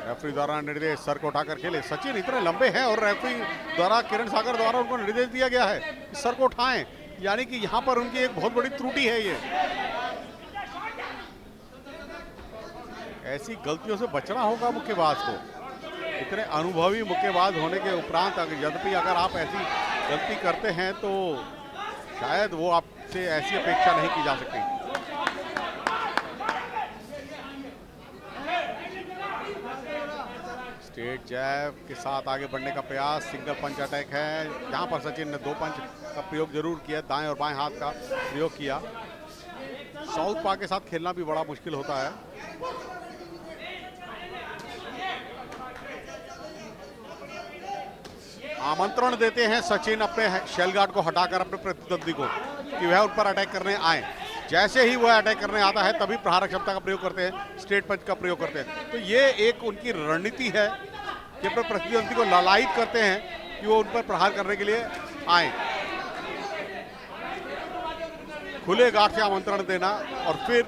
रेफरी द्वारा निर्देश, सर को उठाकर खेले। सचिन इतने लंबे हैं और रेफरी द्वारा, किरण सागर द्वारा उनको निर्देश दिया गया है कि सर को उठाएं, यानी कि यहां पर उनकी एक बहुत बड़ी त्रुटि है। ये ऐसी गलतियों से बचना होगा मुक्केबाज को। इतने अनुभवी मुक्केबाज होने के उपरांत यद्यपि अगर आप ऐसी गलती करते हैं तो शायद वो आपसे ऐसी अपेक्षा नहीं की जा सकती। स्ट्रेट जैब के साथ आगे बढ़ने का प्रयास, सिंगल पंच अटैक है। यहाँ पर सचिन ने 2 पंच का प्रयोग जरूर किया, दाएं और बाएं हाथ का प्रयोग किया। साउथ पा के साथ खेलना भी बड़ा मुश्किल होता है। आमंत्रण देते हैं सचिन अपने शेल गार्ड को हटाकर अपने प्रतिद्वंदी को कि वह उन पर अटैक करने आए। जैसे ही वह अटैक करने आता है तभी प्रहार क्षमता का प्रयोग करते हैं, स्ट्रेट पंच का प्रयोग करते हैं। तो ये एक उनकी रणनीति है कि अपने प्रतिद्वंदी को लालायित करते हैं कि वो उन पर प्रहार करने के लिए आए। खुले गार्ड से आमंत्रण देना और फिर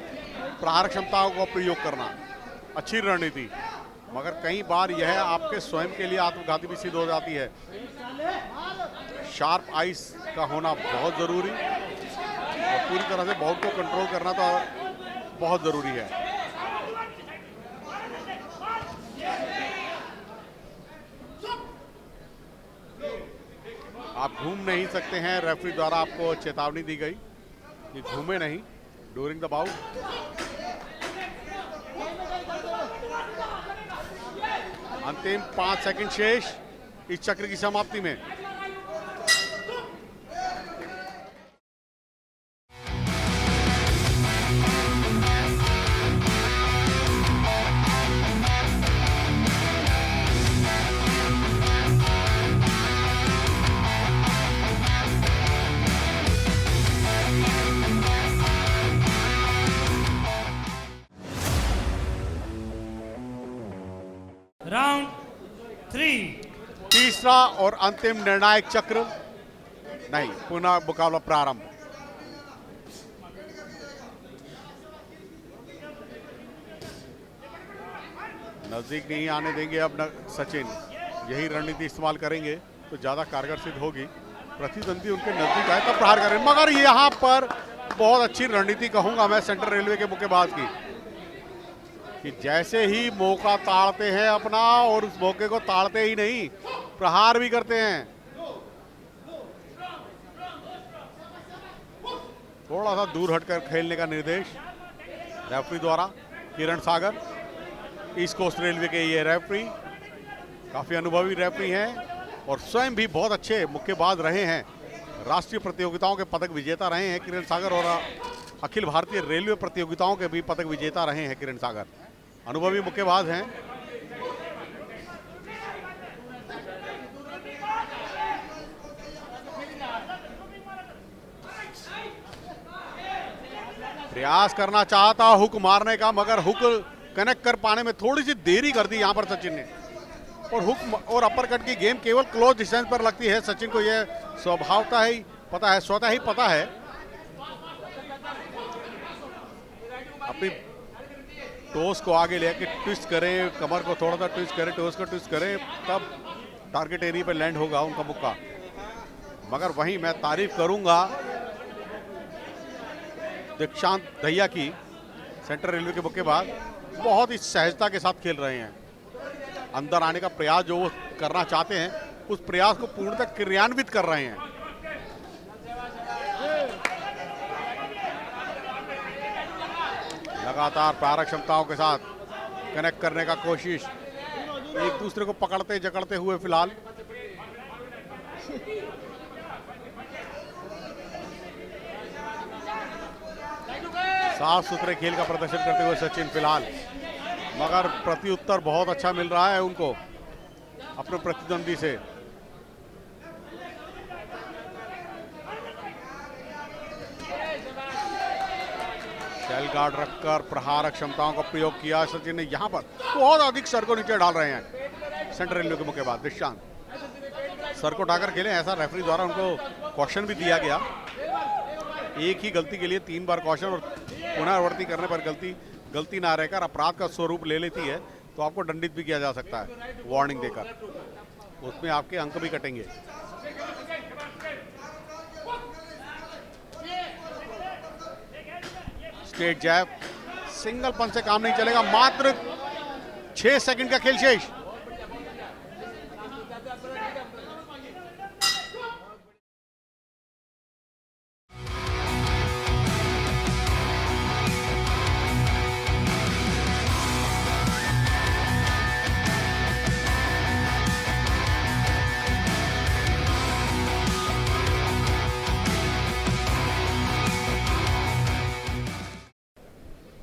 प्रहार क्षमताओं का प्रयोग करना, अच्छी रणनीति। मगर कई बार यह आपके स्वयं के लिए आत्मघाती भी सिद्ध हो जाती है। शार्प आइस का होना बहुत जरूरी और पूरी तरह से बाउट को कंट्रोल करना तो बहुत जरूरी है। आप घूम नहीं सकते हैं, रेफरी द्वारा आपको चेतावनी दी गई कि घूमे नहीं ड्यूरिंग द बाउट। अंतिम 5 सेकंड शेष इस चक्र की समाप्ति में। Round 3. तीसरा और अंतिम निर्णायक चक्र नहीं, पुनः मुकाबला प्रारंभ। नजदीक नहीं आने देंगे अब सचिन, यही रणनीति इस्तेमाल करेंगे तो ज्यादा कारगर सिद्ध होगी। प्रतिद्वंदी उनके नजदीक आए तब प्रहार करें, मगर यहां पर बहुत अच्छी रणनीति कहूंगा मैं सेंट्रल रेलवे के मुक्केबाज की कि जैसे ही मौका ताड़ते हैं अपना और उस मौके को ताड़ते ही नहीं, प्रहार भी करते हैं। थोड़ा सा दूर हटकर खेलने का निर्देश रेफरी द्वारा। किरण सागर, ईस्ट कोस्ट रेलवे के ये रेफरी काफी अनुभवी रेफरी हैं और स्वयं भी बहुत अच्छे मुक्केबाज रहे हैं। राष्ट्रीय प्रतियोगिताओं के पदक विजेता रहे हैं किरण सागर और अखिल भारतीय रेलवे प्रतियोगिताओं के भी पदक विजेता रहे हैं किरण सागर। अनुभवी मुक्केबाज हैं। प्रयास करना चाहता हुक मारने का, मगर हुक कनेक्ट कर पाने में थोड़ी सी देरी कर दी यहां पर सचिन ने। और हुक और अपर कट की गेम केवल क्लोज डिस्टेंस पर लगती है। सचिन को यह स्वतः ही पता है अपनी टोस को आगे लेके ट्विस्ट करें, कमर को थोड़ा सा ट्विस्ट करें, टोस को ट्विस्ट करें, तब टारगेट एरिया पे लैंड होगा उनका मुक्का। मगर वहीं मैं तारीफ करूंगा दीक्षांत दहिया की, सेंट्रल रेलवे के मुक्केबाज बहुत ही सहजता के साथ खेल रहे हैं। अंदर आने का प्रयास जो वो करना चाहते हैं उस प्रयास को पूर्णतः क्रियान्वित कर रहे हैं। लगातार प्रहार क्षमताओं के साथ कनेक्ट करने का कोशिश, एक दूसरे को पकड़ते जकड़ते हुए फिलहाल। साफ सुथरे खेल का प्रदर्शन करते हुए सचिन फिलहाल, मगर प्रत्युत्तर बहुत अच्छा मिल रहा है उनको अपने प्रतिद्वंदी से। शेल गार्ड रखकर प्रहार क्षमताओं का प्रयोग किया सचिन ने। यहां पर बहुत अधिक सर को नीचे डाल रहे हैं सेंट्रल रेलवे के मौकेबाज दीक्षांत। सर को उठाकर खेले, ऐसा रेफरी द्वारा उनको कॉशन भी दिया गया। एक ही गलती के लिए 3 बार कॉशन और पुनरावृत्ति करने पर गलती ना रहकर अपराध का स्वरूप ले लेती है तो आपको दंडित भी किया जा सकता है वार्निंग देकर, उसमें आपके अंक भी कटेंगे। स्ट्रेट जैब, सिंगल पंच से काम नहीं चलेगा। मात्र 6 सेकंड का खेल शेष।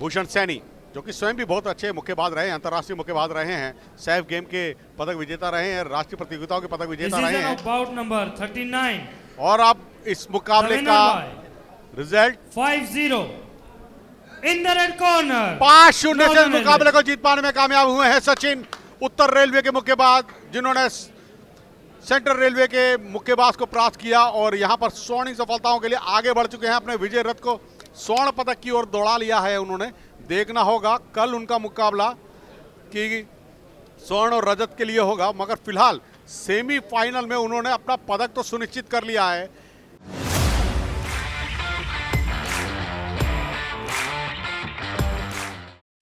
भूषण सैनी, जो कि स्वयं भी बहुत अच्छे मुक्केबाज रहे हैं, अंतर्राष्ट्रीय मुक्केबाज रहे हैं, सैफ गेम के पदक विजेता रहे हैं, राष्ट्रीय प्रतियोगिताओं के पदक विजेता रहे हैं। Bout number 39. और अब इस मुकाबले का result 5-0 in the red corner. 5-0 से मुकाबले को जीत पाने में कामयाब हुए हैं सचिन, उत्तर रेलवे के मुक्केबाज, जिन्होंने सेंट्रल रेलवे के मुक्केबाज को परास्त किया और यहां पर स्वर्णिम सफलताओं के लिए आगे बढ़ चुके हैं। अपने विजय रथ को स्वर्ण पदक की ओर दौड़ा लिया है उन्होंने। देखना होगा कल उनका मुकाबला कि स्वर्ण और रजत के लिए होगा, मगर फिलहाल सेमीफाइनल में उन्होंने अपना पदक तो सुनिश्चित कर लिया है।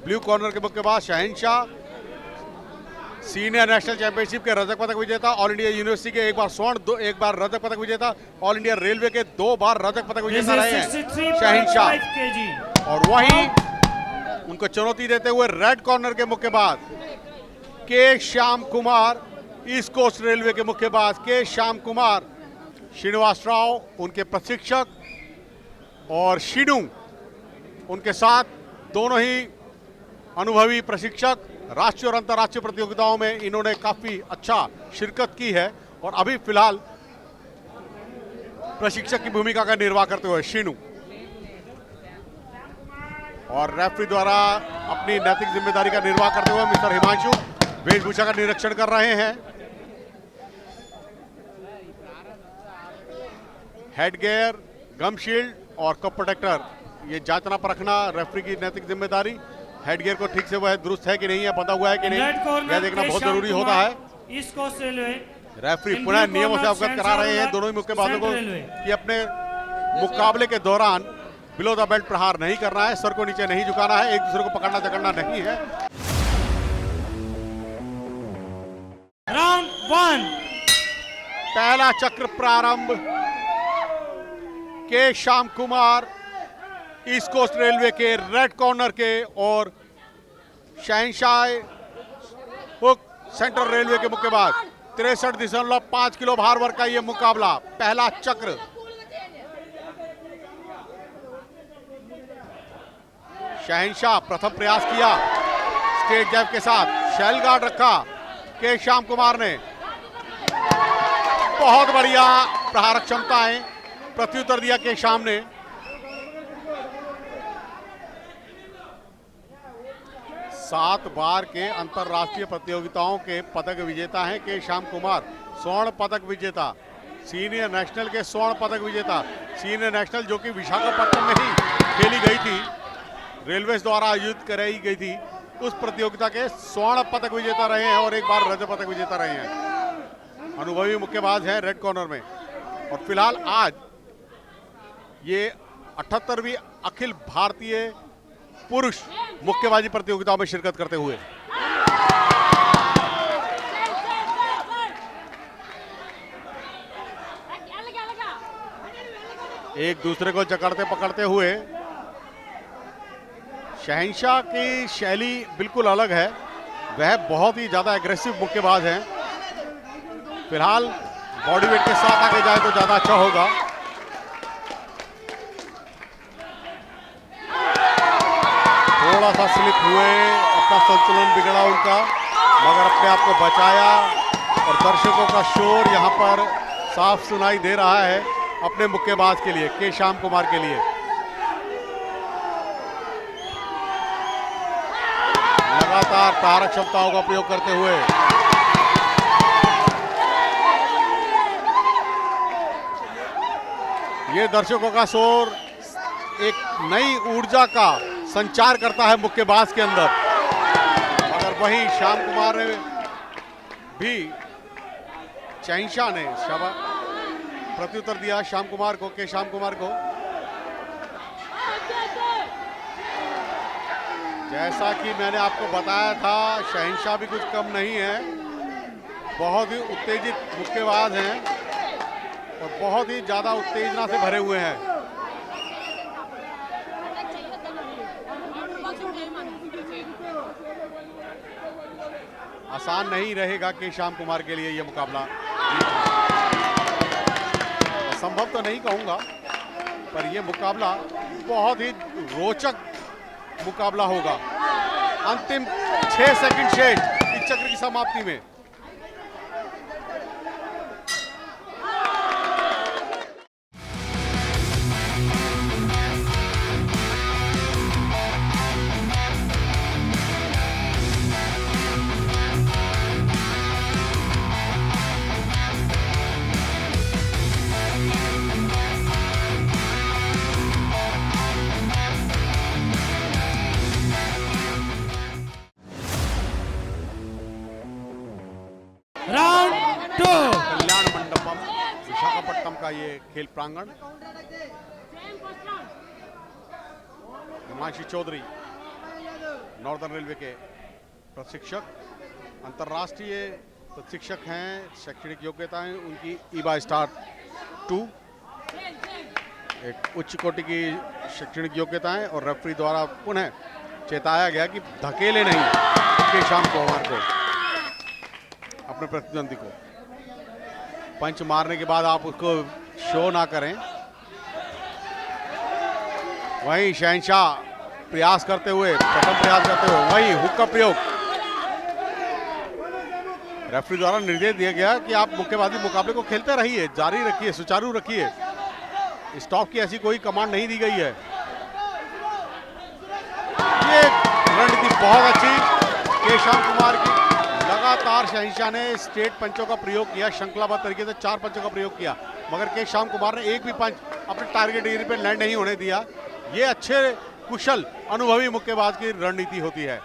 ब्लू कॉर्नर के मुक्केबाज शहनशाह, सीनियर नेशनल चैंपियनशिप के रजत पदक विजेता, ऑल इंडिया यूनिवर्सिटी के एक बार स्वर्ण, एक बार रजत पदक विजेता, ऑल इंडिया रेलवे के 2 बार रजत पदक विजेता रहे हैं शहनशाह। और वहीं उनको चुनौती देते हुए रेड कॉर्नर के मुक्केबाज K Shyam Kumar, east coast railway के मुक्केबाज के श्याम कुमार, श्रीनिवास राव उनके प्रशिक्षक और शिनू उनके साथ, दोनों ही अनुभवी प्रशिक्षक। राष्ट्रीय और अंतर्राष्ट्रीय प्रतियोगिताओं में इन्होंने काफी अच्छा शिरकत की है और अभी फिलहाल प्रशिक्षक की भूमिका का निर्वाह करते हुए शिनू। और रेफरी द्वारा अपनी नैतिक जिम्मेदारी का निर्वाह करते हुए मिस्टर हिमांशु वेशभूषा का निरीक्षण कर रहे हैं। हेडगियर, गम शील्ड और कप प्रोटेक्टर, ये जांचना परखना रेफरी की नैतिक जिम्मेदारी। हेडगियर को ठीक से वह दुरुस्त है कि नहीं है, बंधा हुआ है कि नहीं, यह देखना बहुत जरूरी होता है। ईस्ट कोस्ट रेलवे रेफरी पुनः नियमों से अवगत करा रहे हैं दोनों ही मुक्केबाजों को कि अपने मुकाबले के दौरान बिलो द बेल्ट प्रहार नहीं करना है, सर को नीचे नहीं झुकाना है, एक दूसरे को पकड़ना जकड़ना नहीं है। राउंड 1, पहला चक्र प्रारंभ। K Shyam Kumar east coast railway के रेड कॉर्नर के और शहनशाह हुक सेंट्रल रेलवे के मुक्केबाज। 63.5 किलो भार वर्ग का यह मुकाबला, पहला चक्र। शहनशाह प्रथम प्रयास किया स्ट्रेट जैब के साथ, शेल गार्ड रखा के श्याम कुमार ने। बहुत बढ़िया प्रहारक क्षमताएं, प्रत्युत्तर दिया के श्याम ने। सात बार के अंतरराष्ट्रीय प्रतियोगिताओं के पदक विजेता हैं के श्याम कुमार, स्वर्ण पदक विजेता, सीनियर नेशनल के स्वर्ण पदक विजेता, सीनियर नेशनल जो कि विशाखापट्टनम में ही खेली गई थी, रेलवेज द्वारा आयोजित कराई गई थी, उस प्रतियोगिता के स्वर्ण पदक विजेता रहे हैं और एक बार रजत पदक विजेता रहे हैं। अनुभवी मुक्केबाज हैं रेड कॉर्नर में। और फिलहाल आज ये 78वीं अखिल भारतीय पुरुष मुक्केबाजी प्रतियोगिताओं में शिरकत करते हुए। एक दूसरे को जकड़ते पकड़ते हुए। शहनशाह की शैली बिल्कुल अलग है, वह बहुत ही ज्यादा एग्रेसिव मुक्केबाज हैं। फिलहाल बॉडी वेट के साथ आगे जाए तो ज्यादा अच्छा होगा। थोड़ा सा स्लिप हुए, अपना संतुलन बिगड़ा उनका, मगर अपने आप को बचाया और दर्शकों का शोर यहां पर साफ सुनाई दे रहा है अपने मुक्केबाज के लिए, के श्याम कुमार के लिए। लगातार प्रहारक क्षमताओं का प्रयोग करते हुए ये दर्शकों का शोर एक नई ऊर्जा का संचार करता है मुक्केबाज के अंदर। मगर वहीं श्याम कुमार ने भी, शहनशाह ने प्रत्युत्तर दिया श्याम कुमार को, के श्याम कुमार को। जैसा कि मैंने आपको बताया था, शहनशाह भी कुछ कम नहीं है, बहुत ही उत्तेजित मुक्केबाज हैं और बहुत ही ज्यादा उत्तेजना से भरे हुए हैं। आसान नहीं रहेगा कि श्याम कुमार के लिए यह मुकाबला। संभव तो नहीं कहूंगा, पर यह मुकाबला बहुत ही रोचक मुकाबला होगा। अंतिम 6 सेकंड शेष इस चक्र की समाप्ति में। Round 2. कल्याण मंडपम विशाखापट्टनम का ये खेल प्रांगण। हिमांशु चौधरी नॉर्दर्न रेलवे के प्रशिक्षक, अंतर्राष्ट्रीय प्रशिक्षक हैं। शैक्षणिक योग्यताएं उनकी ईबा स्टार 2, एक उच्च कोटि की शैक्षणिक योग्यताएं। और रेफरी द्वारा पुनः चेताया गया कि धकेले नहीं केशाम कुमार को, अपने प्रतिद्वंदी को। पंच मारने के बाद आप उसको शो ना करें। वहीं शहनशाह प्रयास करते हुए, प्रथम प्रयास करते हुए वहीं हुक का प्रयोग। रेफरी द्वारा निर्देश दिया गया कि आप मुक्केबाजी मुकाबले को खेलते रहिए, जारी रखिए, सुचारू रखिए। स्टॉप की ऐसी कोई कमांड नहीं दी गई है। ये रणनीति बहुत अच्छी केशाम कुमार की। लगातार शहनशाह ने स्टेट पंचों का प्रयोग किया, श्रृंखलाबद्ध तरीके से 4 पंचों का प्रयोग किया, मगर केशाम कुमार ने एक भी पंच अपने टारगेट एरिया पे लैंड नहीं होने दिया। ये अच्छे कुशल अनुभवी मुक्केबाज की रणनीति होती है,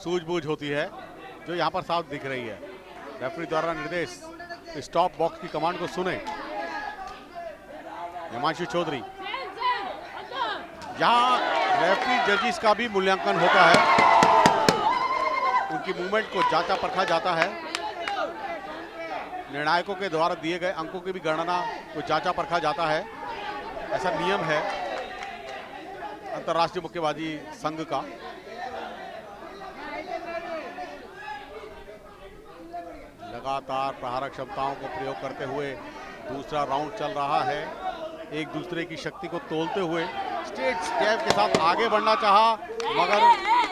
सूझबूझ होती है, जो यहाँ पर साफ दिख रही है। रेफरी द्वारा निर्देश, स्टॉप बॉक्स की कमांड को सुने। हिमांशु चौधरी, यहाँ रेफरी जजिस का भी मूल्यांकन होता है, उनकी मूवमेंट को जांचा परखा जाता है। निर्णायकों के द्वारा दिए गए अंकों की भी गणना को जांचा परखा जाता है। ऐसा नियम है अंतर्राष्ट्रीय मुक्केबाजी संघ का। लगातार प्रहारक क्षमताओं को प्रयोग करते हुए दूसरा राउंड चल रहा है। एक दूसरे की शक्ति को तोलते हुए स्ट्रेट स्टेप के साथ आगे बढ़ना चाहा, मगर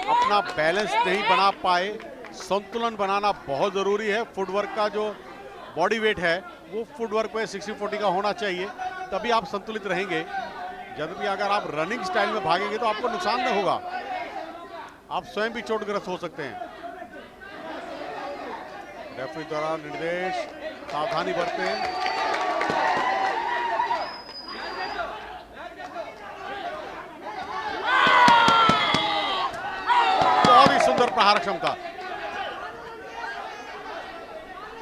अपना बैलेंस नहीं बना पाए। संतुलन बनाना बहुत ज़रूरी है। फुटवर्क का जो बॉडी वेट है वो फुटवर्क पे 60-40 का होना चाहिए, तभी आप संतुलित रहेंगे। जब भी अगर आप रनिंग स्टाइल में भागेंगे तो आपको नुकसान नहीं होगा, आप स्वयं भी चोटग्रस्त हो सकते हैं। रेफरी द्वारा निर्देश, सावधानी बरतें। बहुत ही सुंदर प्रहार क्षमता।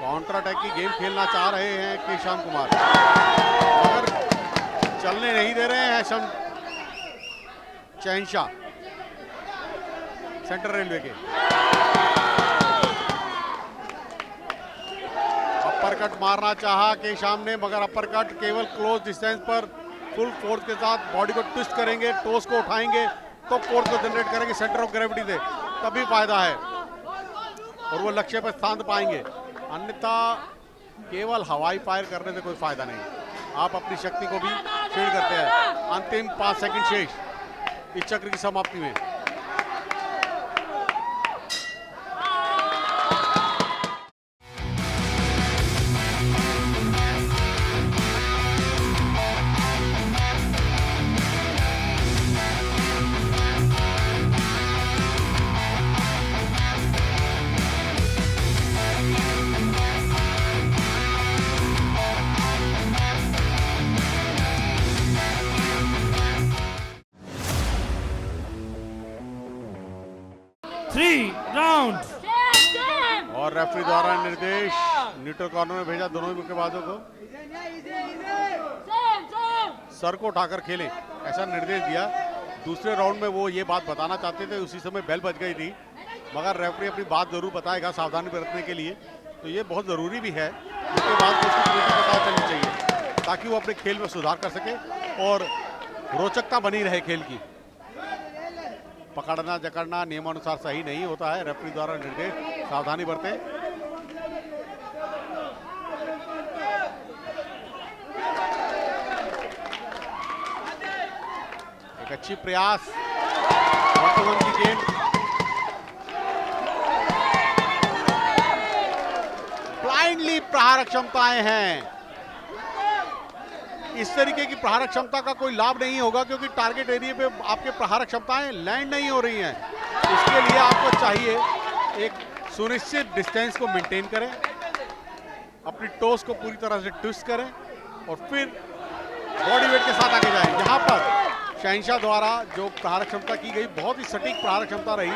काउंटर अटैक की गेम खेलना चाह रहे हैं केशाम कुमार, मगर चलने नहीं दे रहे हैं शहनशाह सेंट्रल रेलवे के। अपर कट मारना चाहा केशाम ने, मगर अपर कट केवल क्लोज डिस्टेंस पर फुल फोर्स के साथ बॉडी को ट्विस्ट करेंगे, टोस को उठाएंगे तो फोर्स को जनरेट करेंगे सेंटर ऑफ ग्रेविटी से, तभी फायदा है और वो लक्ष्य पर स्थान पाएंगे। अन्यथा केवल हवाई फायर करने से कोई फायदा नहीं, आप अपनी शक्ति को भी क्षीण करते हैं। अंतिम 5 सेकंड शेष इस चक्र की समाप्ति में। और रेफरी द्वारा निर्देश, न्यूट्रल कॉर्नर में भेजा दोनों मुक्केबाजों को। सर को उठाकर खेलें, ऐसा निर्देश दिया। दूसरे राउंड में वो ये बात बताना चाहते थे, उसी समय बेल बज गई थी, मगर रेफरी अपनी बात जरूर बताएगा सावधानी बरतने के लिए। तो ये बहुत ज़रूरी भी है, उसके बाद उसकी पता चलनी चाहिए ताकि वो अपने खेल में सुधार कर सके और रोचकता बनी रहे खेल की। पकड़ना जकड़ना नियमानुसार सही नहीं होता है। रेफरी द्वारा निर्देश, सावधानी बरतें। एक अच्छी प्रयास 1-1 की गेम। ब्लाइंडली प्रहार क्षमताएं हैं। इस तरीके की प्रहार क्षमता का कोई लाभ नहीं होगा क्योंकि टारगेट एरिया पे आपके प्रहार क्षमताएं लैंड नहीं हो रही हैं। इसके लिए आपको चाहिए एक सुनिश्चित डिस्टेंस को मेंटेन करें, अपनी टोस को पूरी तरह से ट्विस्ट करें और फिर बॉडी वेट के साथ आगे जाएं। यहाँ पर शहंशाह द्वारा जो प्रहार क्षमता की गई बहुत ही सटीक प्रहार क्षमता रही।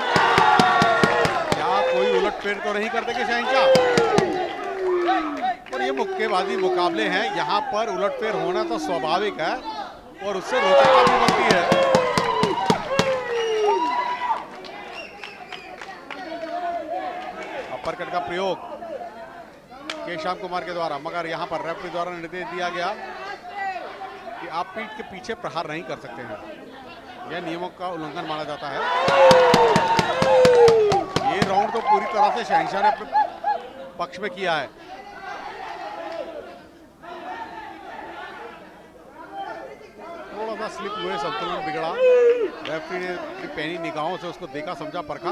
क्या कोई उलटफेर तो नहीं कर देंगे शहंशाह? और ये मुक्केबाजी मुकाबले हैं, यहाँ पर उलटफेर होना तो स्वाभाविक है और उससे रोचकता भी बनती है। अपरकट का प्रयोग के श्याम कुमार के द्वारा, मगर यहाँ पर रेफरी द्वारा निर्देश दिया गया कि आप पीठ के पीछे प्रहार नहीं कर सकते हैं। यह नियमों का उल्लंघन माना जाता है। ये राउंड तो पूरी तरह से शहंशाह ने अपने पक्ष में किया है। थोड़ा सा स्लिप हुए, संतुलन बिगड़ा। रेफरी ने अपनी पैनी निगाहों से उसको देखा, समझा, परखा।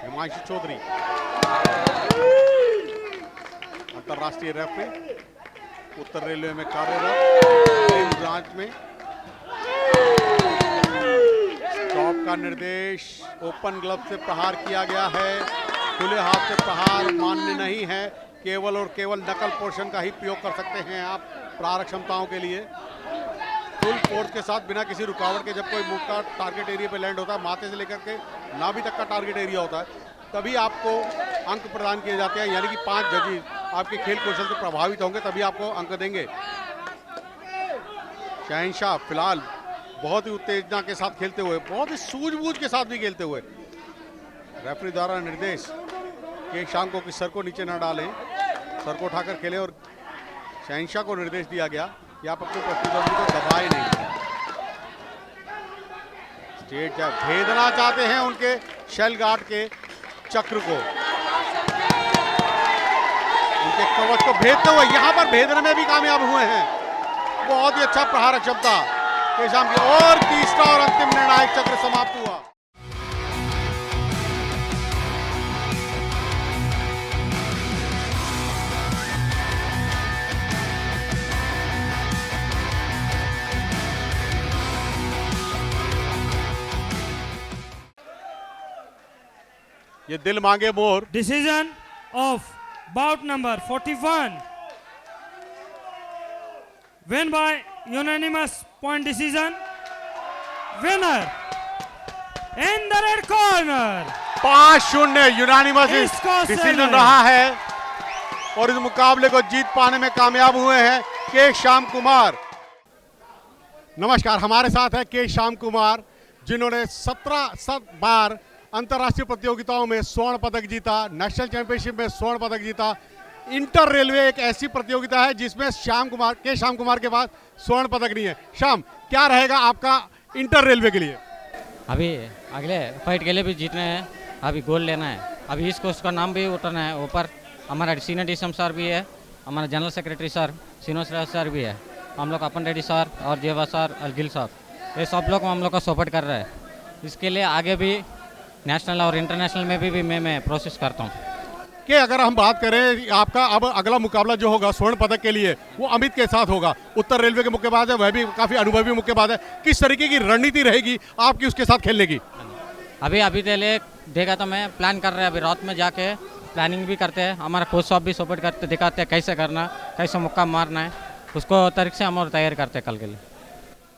हिमांशु चौधरी अंतरराष्ट्रीय रेफरी, उत्तर रेलवे में कार्यरत, ब्रांच में। स्टॉप का निर्देश, ओपन ग्लव से प्रहार किया गया है। खुले हाथ से प्रहार मान्य नहीं है। केवल और केवल नकल पोर्शन का ही प्रयोग कर सकते हैं आप प्रहार क्षमताओं के लिए। फुल फोर्स के साथ बिना किसी रुकावट के जब कोई मुक्का टारगेट एरिया पे लैंड होता है, माथे से लेकर के नाभि तक का टारगेट एरिया होता है, तभी आपको अंक प्रदान किए जाते हैं। यानी कि 5 जजेस आपके खेल कौशल से प्रभावित होंगे तभी आपको अंक देंगे। शहंशाह फिलहाल बहुत ही उत्तेजना के साथ खेलते हुए, बहुत ही सूझबूझ के साथ भी खेलते हुए। रेफरी द्वारा निर्देश कि शाम को सर को नीचे न डालें, सर को उठाकर खेलें और शहंशाह को निर्देश दिया गया कि आप अपने प्रतिद्वंदी को दबाए नहीं। स्टेट जज भेदना चाहते हैं उनके शेल गार्ड के चक्र को, उनके कवच को भेदते हुए यहां पर भेदने में भी कामयाब हुए हैं। बहुत ही अच्छा प्रहार क्षमता केशाम की, और तीसरा और अंतिम निर्णायक चक्र समाप्त हुआ। ये दिल मांगे मोर। Decision of bout number 41. Win by unanimous point decision. Winner in the red corner. 5-0 unanimous इसको डिसीजन से रहा है और इस मुकाबले को जीत पाने में कामयाब हुए हैं के श्याम कुमार। नमस्कार, हमारे साथ है के श्याम कुमार, जिन्होंने 17 बार अंतर्राष्ट्रीय प्रतियोगिताओं में स्वर्ण पदक जीता, नेशनल चैंपियनशिप में स्वर्ण पदक जीता। इंटर रेलवे एक ऐसी प्रतियोगिता है जिसमें श्याम कुमार के पास स्वर्ण पदक नहीं है। श्याम, क्या रहेगा आपका इंटर रेलवे के लिए? अभी अगले फाइट के लिए भी जीतना है, अभी गोल्ड लेना है। अभी इस कोर्स का नाम भी उठाना है ऊपर। हमारा सीनियर डीएसएम सर भी है, हमारा general secretary sir Srinivas sir भी है, हम लोग अपन रेड्डी सर और जेवा सर और गिल साहब, ये सब लोग हम लोग का सपोर्ट कर रहे हैं। इसके लिए आगे भी नेशनल और इंटरनेशनल में भी मैं प्रोसेस करता हूँ। कि अगर हम बात करें आपका अब अगला मुकाबला जो होगा स्वर्ण पदक के लिए, वो अमित के साथ होगा। उत्तर रेलवे के मुक्केबाज है, वह भी काफ़ी अनुभवी मुक्केबाज है। किस तरीके की रणनीति रहेगी आपकी उसके साथ खेलने की? अभी देखा तो मैं प्लान कर रहे हैं, अभी रात में जाके प्लानिंग भी करते हैं। हमारा कोच साहब भी सपोर्ट करते, दिखाते हैं कैसे करना, कैसे मुक्का मारना है, उसको तरीके से हम और तैयार करते हैं कल के लिए।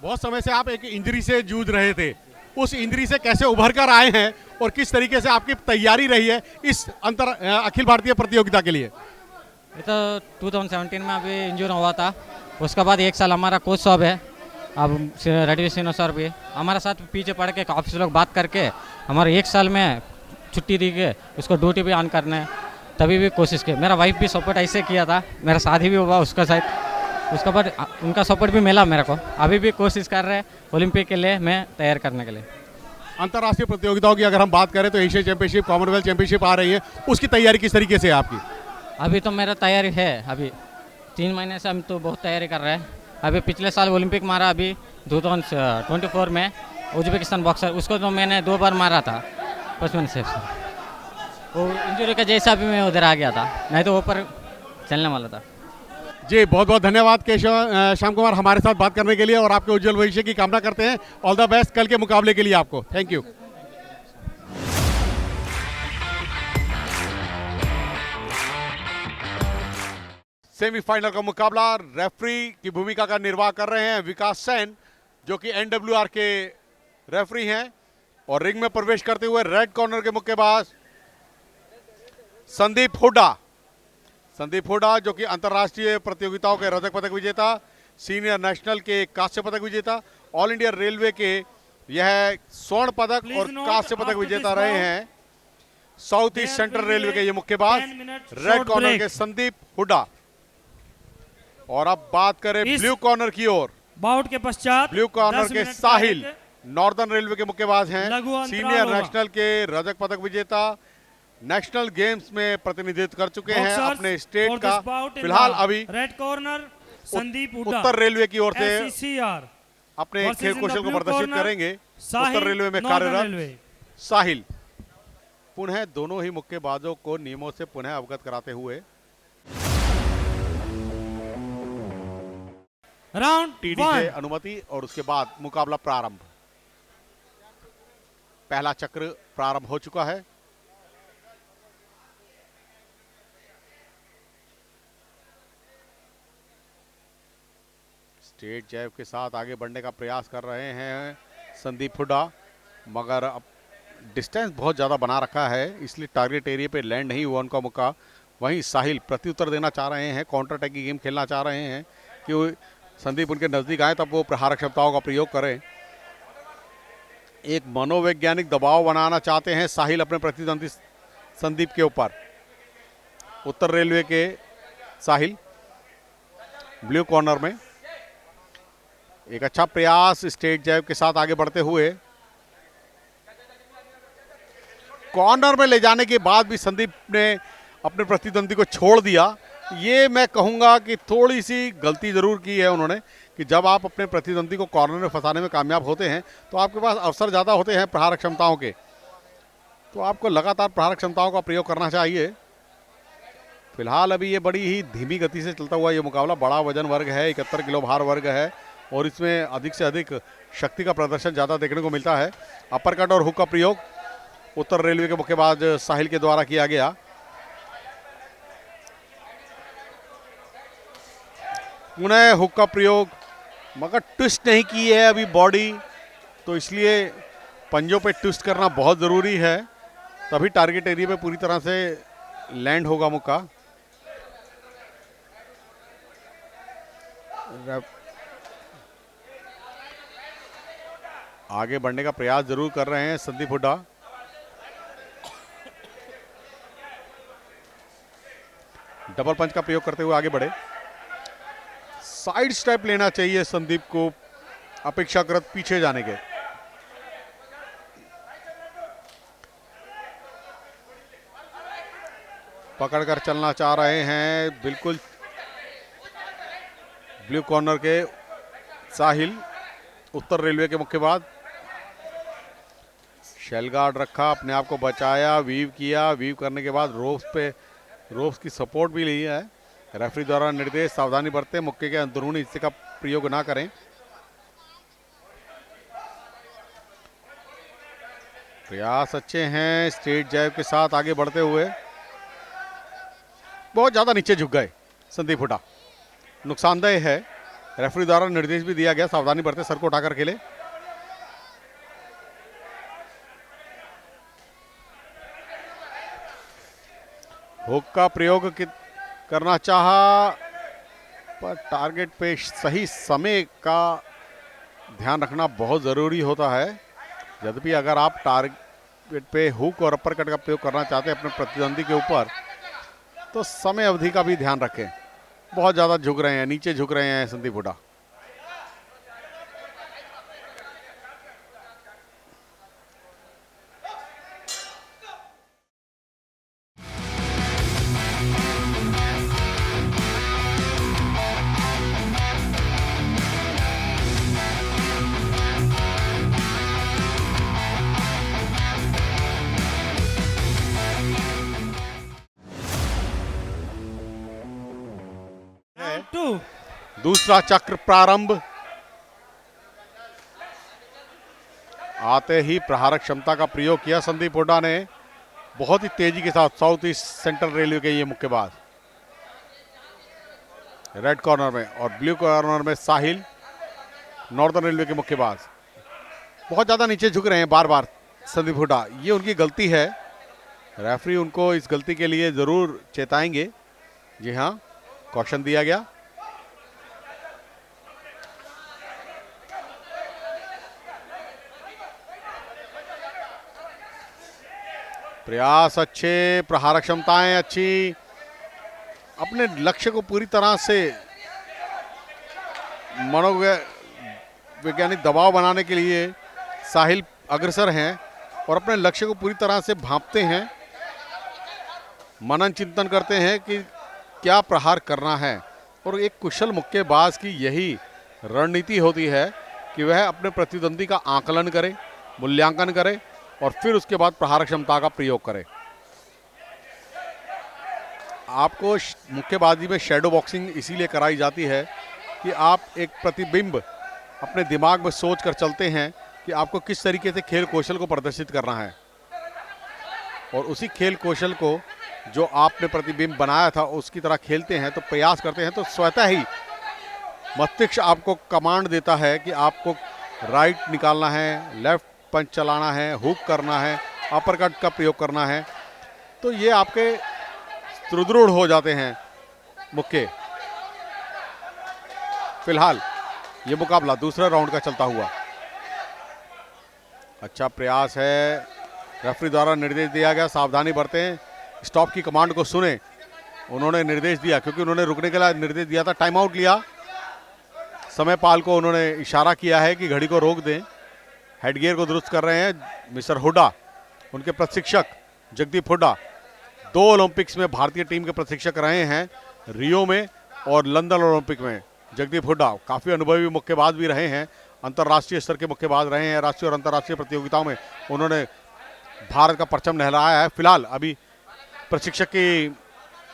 बहुत समय से आप एक इंजरी से जूझ रहे थे, उस इंजरी से कैसे उभर कर आए हैं और किस तरीके से आपकी तैयारी रही है इस अखिल भारतीय प्रतियोगिता के लिए? ये तो 2017 में अभी इंजर हुआ था, उसके बाद 1 साल हमारा कोच साहब है, अब रेड्डी सिन्हा सर भी हमारे साथ पीछे पड़ के ऑफिस लोग बात करके हमारे 1 साल में छुट्टी दी के उसको ड्यूटी भी ऑन करना है, तभी भी कोशिश की। मेरा वाइफ भी सपोर्ट ऐसे किया था, मेरा शादी भी हुआ उसका साथ, उसके बाद उनका सपोर्ट भी मिला मेरे को। अभी भी कोशिश कर रहे हैं ओलंपिक के लिए मैं तैयार करने के लिए। अंतर्राष्ट्रीय प्रतियोगिताओं की अगर हम बात करें तो एशिया चैंपियनशिप, कॉमनवेल्थ चैंपियनशिप आ रही है, उसकी तैयारी किस तरीके से है आपकी? अभी तो मेरा तैयारी है, अभी 3 महीने से हम तो बहुत तैयारी कर रहे हैं। अभी पिछले साल ओलंपिक मारा, अभी 2024 में उज्बेकिस्तान बॉक्सर, उसको तो मैंने 2 बार मारा था 55 से। वो इंजरी का जैसा भी मैं उधर आ गया था, नहीं तो ऊपर चलने वाला था। जी बहुत बहुत धन्यवाद केशव श्याम कुमार हमारे साथ बात करने के लिए, और आपके उज्जवल भविष्य की कामना करते हैं। ऑल द बेस्ट कल के मुकाबले के लिए आपको। Thank you. सेमीफाइनल का मुकाबला, रेफरी की भूमिका का निर्वाह कर रहे हैं विकास सैन, जो कि एनडब्ल्यूआर के रेफरी हैं, और रिंग में प्रवेश करते हुए रेड कॉर्नर के मुक्केबाज संदीप हुड्डा। संदीप हुड्डा जो कि अंतर्राष्ट्रीय प्रतियोगिताओं के रजत पदक विजेता, सीनियर नेशनल के कांस्य पदक विजेता, ऑल इंडिया रेलवे के यह स्वर्ण पदक और कांस्य पदक विजेता रहे हैं। साउथ ईस्ट सेंट्रल रेलवे के ये मुक्केबाज रेड कॉर्नर के संदीप हुड्डा। और अब बात करें ब्लू कॉर्नर की ओर, बाउट के पश्चात ब्लू कॉर्नर 10 के मिनट साहिल का नॉर्दर्न रेलवे के मुक्केबाज हैं, लघु अंतराल सीनियर होगा। नेशनल के रजत पदक विजेता, नेशनल गेम्स में प्रतिनिधित्व कर चुके हैं बॉक्सर्स अपने स्टेट for का। this bout in फिलहाल the अभी रेड कॉर्नर संदीप हुड्डा उत्तर रेलवे की ओर से SCCR अपने versus खेल in कौशल the को blue प्रदर्शित corner, करेंगे। साहिल उत्तर रेलवे में नॉर्दर्न कार्यरत रेलवे। साहिल पुनः दोनों ही मुक्केबाजों को नियमों से पुनः अवगत कराते हुए राउंड टीडी से अनुमति, और उसके बाद मुकाबला प्रारंभ। पहला चक्र प्रारंभ हो चुका है। स्टेट जैब के साथ आगे बढ़ने का प्रयास कर रहे हैं संदीप हुड्डा, मगर अब डिस्टेंस बहुत ज़्यादा बना रखा है, इसलिए टारगेट एरिया पे लैंड नहीं हुआ उनका मुक्का। वहीं साहिल प्रत्युत्तर देना चाह रहे हैं, काउंटर अटैक की गेम खेलना चाह रहे हैं कि संदीप उनके नज़दीक आए तब वो प्रहार क्षमताओं का प्रयोग करें। एक मनोवैज्ञानिक दबाव बनाना चाहते हैं साहिल अपने प्रतिद्वंदी संदीप के ऊपर। उत्तर रेलवे के साहिल ब्लू कॉर्नर में एक अच्छा प्रयास स्टेट जैब के साथ आगे बढ़ते हुए। कॉर्नर में ले जाने के बाद भी संदीप ने अपने प्रतिद्वंदी को छोड़ दिया। ये मैं कहूंगा कि थोड़ी सी गलती जरूर की है उन्होंने, कि जब आप अपने प्रतिद्वंदी को कॉर्नर में फंसाने में कामयाब होते हैं तो आपके पास अवसर ज़्यादा होते हैं प्रहार क्षमताओं के, तो आपको लगातार प्रहार क्षमताओं का प्रयोग करना चाहिए। फिलहाल अभी ये बड़ी ही धीमी गति से चलता हुआ ये मुकाबला, बड़ा वजन वर्ग है, 71 किलो भार वर्ग है, और इसमें अधिक से अधिक शक्ति का प्रदर्शन ज़्यादा देखने को मिलता है। अपर कट और हुक का प्रयोग उत्तर रेलवे के मुक्केबाज साहिल के द्वारा किया गया। पुनः हुक का प्रयोग, मगर ट्विस्ट नहीं की है अभी बॉडी, तो इसलिए पंजों पे ट्विस्ट करना बहुत ज़रूरी है, तभी टारगेट एरिया पे पूरी तरह से लैंड होगा मुक्का। आगे बढ़ने का प्रयास जरूर कर रहे हैं संदीप हुड्डा। डबल पंच का प्रयोग करते हुए आगे बढ़े। साइड स्टेप लेना चाहिए संदीप को अपेक्षाकृत पीछे जाने के। पकड़कर चलना चाह रहे हैं बिल्कुल ब्लू कॉर्नर के साहिल, उत्तर रेलवे के मुक्केबाज। शेल गार्ड रखा, अपने आप को बचाया, वीव किया, वीव करने के बाद रोप्स की सपोर्ट भी ली है। रेफरी द्वारा निर्देश सावधानी बरतें, मुक्के के अंदरूनी हिस्से का प्रयोग ना करें। प्रयास अच्छे हैं स्ट्रेट जैब के साथ आगे बढ़ते हुए। बहुत ज्यादा नीचे झुक गए संदीप हुड्डा, नुकसानदेह है। रेफरी द्वारा निर्देश भी दिया गया सावधानी बरते, सर को उठाकर खेले। हुक का प्रयोग करना चाहा, पर टारगेट पे सही समय का ध्यान रखना बहुत ज़रूरी होता है। यद्यपि अगर आप टारगेट पे हुक और अपर कट का प्रयोग करना चाहते हैं अपने प्रतिद्वंदी के ऊपर, तो समय अवधि का भी ध्यान रखें। बहुत ज़्यादा झुक रहे हैं, नीचे झुक रहे हैं संदीप हुड्डा। 2. दूसरा चक्र प्रारंभ। आते ही प्रहारक क्षमता का प्रयोग किया संदीप हुड्डा ने बहुत ही तेजी के साथ। साउथ ईस्ट सेंट्रल रेलवे के ये मुक्केबाज रेड कॉर्नर में और ब्लू कॉर्नर में साहिल नॉर्दर्न रेलवे के मुक्केबाज बहुत ज्यादा नीचे झुक रहे हैं बार बार संदीप हुड्डा। ये उनकी गलती है, रेफरी उनको इस गलती के लिए जरूर चेताएंगे। जी हाँ, कॉशन दिया गया। प्रयास अच्छे, प्रहारक क्षमताएं अच्छी, अपने लक्ष्य को पूरी तरह से मनोवैज्ञानिक दबाव बनाने के लिए साहिल अग्रसर हैं और अपने लक्ष्य को पूरी तरह से भांपते हैं, मनन चिंतन करते हैं कि क्या प्रहार करना है। और एक कुशल मुक्केबाज की यही रणनीति होती है कि वह अपने प्रतिद्वंदी का आकलन करे, मूल्यांकन करे और फिर उसके बाद प्रहारक क्षमता का प्रयोग करे। आपको मुक्केबाजी में शैडो बॉक्सिंग इसीलिए कराई जाती है कि आप एक प्रतिबिंब अपने दिमाग में सोच कर चलते हैं कि आपको किस तरीके से खेल कौशल को प्रदर्शित करना है और उसी खेल कौशल को जो आपने प्रतिबिंब बनाया था उसकी तरह खेलते हैं, तो प्रयास करते हैं, तो स्वतः ही मस्तिष्क आपको कमांड देता है कि आपको राइट निकालना है, लेफ्ट पंच चलाना है, हुक करना है, अपरकट का प्रयोग करना है। तो ये आपके सुदृढ़ हो जाते हैं मुक्के। फिलहाल ये मुकाबला दूसरे राउंड का चलता हुआ। अच्छा प्रयास है, रेफरी द्वारा निर्देश दिया गया, सावधानी बरतें, स्टॉप की कमांड को सुने। उन्होंने निर्देश दिया क्योंकि उन्होंने रुकने के लिए निर्देश दिया था, टाइम आउट लिया। समय पाल को उन्होंने इशारा किया है कि घड़ी को रोक दें। हेडगियर को दुरुस्त कर रहे हैं मिस्टर हुड्डा, उनके प्रशिक्षक जगदीप हुड्डा। 2 ओलंपिक्स में भारतीय टीम के प्रशिक्षक रहे हैं, रियो में और लंदन ओलंपिक में। जगदीप हुड्डा काफ़ी अनुभवी मुक्केबाज भी रहे हैं, अंतर्राष्ट्रीय स्तर के मुक्केबाज रहे हैं। राष्ट्रीय और अंतर्राष्ट्रीय प्रतियोगिताओं में उन्होंने भारत का परचम लहराया है। फिलहाल अभी प्रशिक्षक की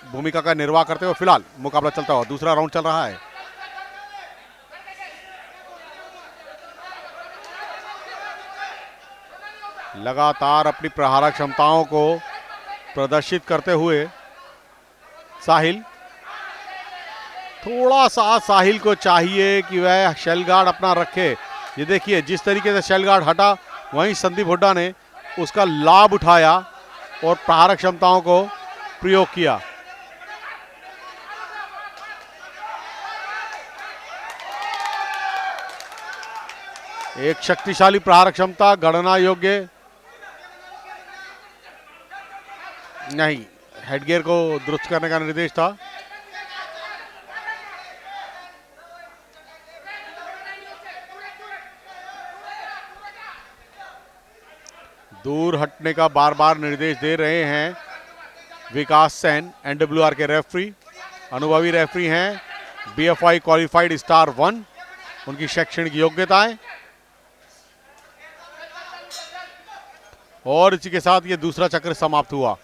भूमिका का निर्वाह करते हुए फिलहाल मुकाबला चलता हुआ दूसरा राउंड चल रहा है। लगातार अपनी प्रहारक क्षमताओं को प्रदर्शित करते हुए साहिल, थोड़ा सा साहिल को चाहिए कि वह शेल गार्ड अपना रखे। ये देखिए जिस तरीके से शेल गार्ड हटा, वहीं संदीप हुड्डा ने उसका लाभ उठाया और प्रहारक क्षमताओं को प्रयोग किया। एक शक्तिशाली प्रहारक क्षमता, गणना योग्य नहीं, हेडगियर को दुरुस्त करने का निर्देश था। दूर हटने का बार बार निर्देश दे रहे हैं विकास सैन, एनडब्ल्यूआर के रेफरी, अनुभवी रेफरी हैं, बीएफआई क्वालिफाइड स्टार 1, उनकी शैक्षणिक योग्यताएं। और इसी के साथ ये दूसरा चक्र समाप्त हुआ।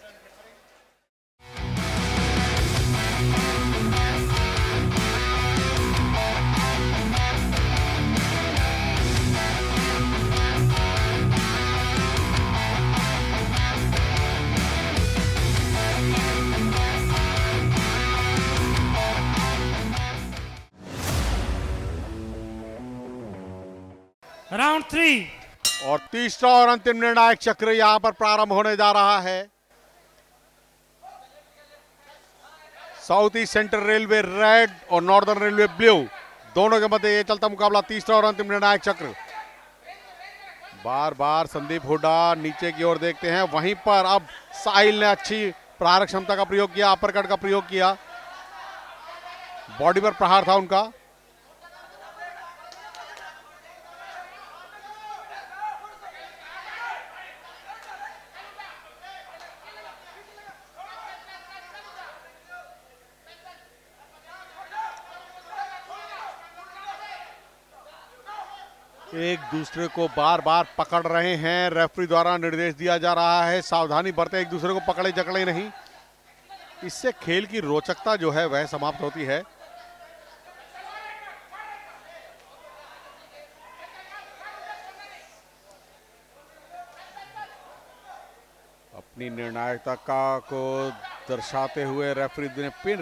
Round 3. और तीसरा और अंतिम निर्णायक चक्र यहां पर प्रारंभ होने जा रहा है। South east central railway red और नॉर्दर्न रेलवे ब्लू, दोनों के मध्य ये चलता मुकाबला, तीसरा और अंतिम निर्णायक चक्र। बार बार संदीप हुड्डा नीचे की ओर देखते हैं, वहीं पर अब साहिल ने अच्छी प्रहारक क्षमता का प्रयोग किया, अपरकट का प्रयोग किया, बॉडी पर प्रहार था उनका। एक दूसरे को बार बार पकड़ रहे हैं, रेफरी द्वारा निर्देश दिया जा रहा है सावधानी बरते, एक दूसरे को पकड़े जकड़े नहीं। इससे खेल की रोचकता जो है वह समाप्त होती है। अपनी निर्णायकता को दर्शाते हुए रेफरी ने फिर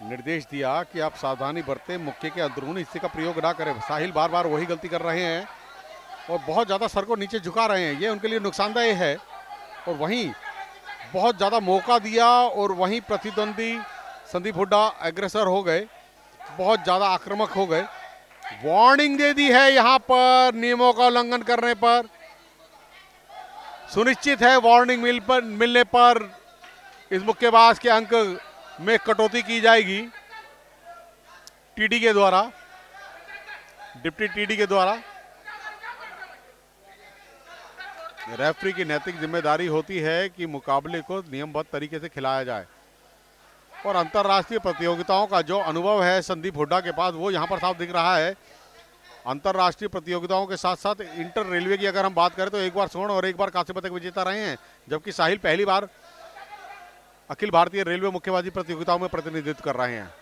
निर्देश दिया कि आप सावधानी बरतें, मुक्के के अंदरूनी हिस्से का प्रयोग ना करें। साहिल बार बार वही गलती कर रहे हैं और बहुत ज़्यादा सर को नीचे झुका रहे हैं, ये उनके लिए नुकसानदायक है। और वहीं बहुत ज़्यादा मौका दिया और वहीं प्रतिद्वंदी संदीप हुड्डा एग्रेसर हो गए, बहुत ज़्यादा आक्रामक हो गए। वार्निंग दे दी है यहाँ पर नियमों का उल्लंघन करने पर। सुनिश्चित है वार्निंग मिलने पर इस मुक्केबाज के अंक में कटौती की जाएगी टीडी के द्वारा, डिप्टी टीडी के द्वारा। रेफरी की नैतिक जिम्मेदारी होती है कि मुकाबले को नियमबद्ध तरीके से खिलाया जाए और अंतर्राष्ट्रीय प्रतियोगिताओं का जो अनुभव है संदीप हुड्डा के पास वो यहाँ पर साफ दिख रहा है। अंतर्राष्ट्रीय प्रतियोगिताओं के साथ साथ इंटर रेलवे की अगर हम बात करें तो एक बार स्वर्ण और एक बार कांस्य पदक विजेता रहे हैं, जबकि साहिल पहली बार अखिल भारतीय रेलवे मुक्केबाजी प्रतियोगिताओं में प्रतिनिधित्व कर रहे हैं।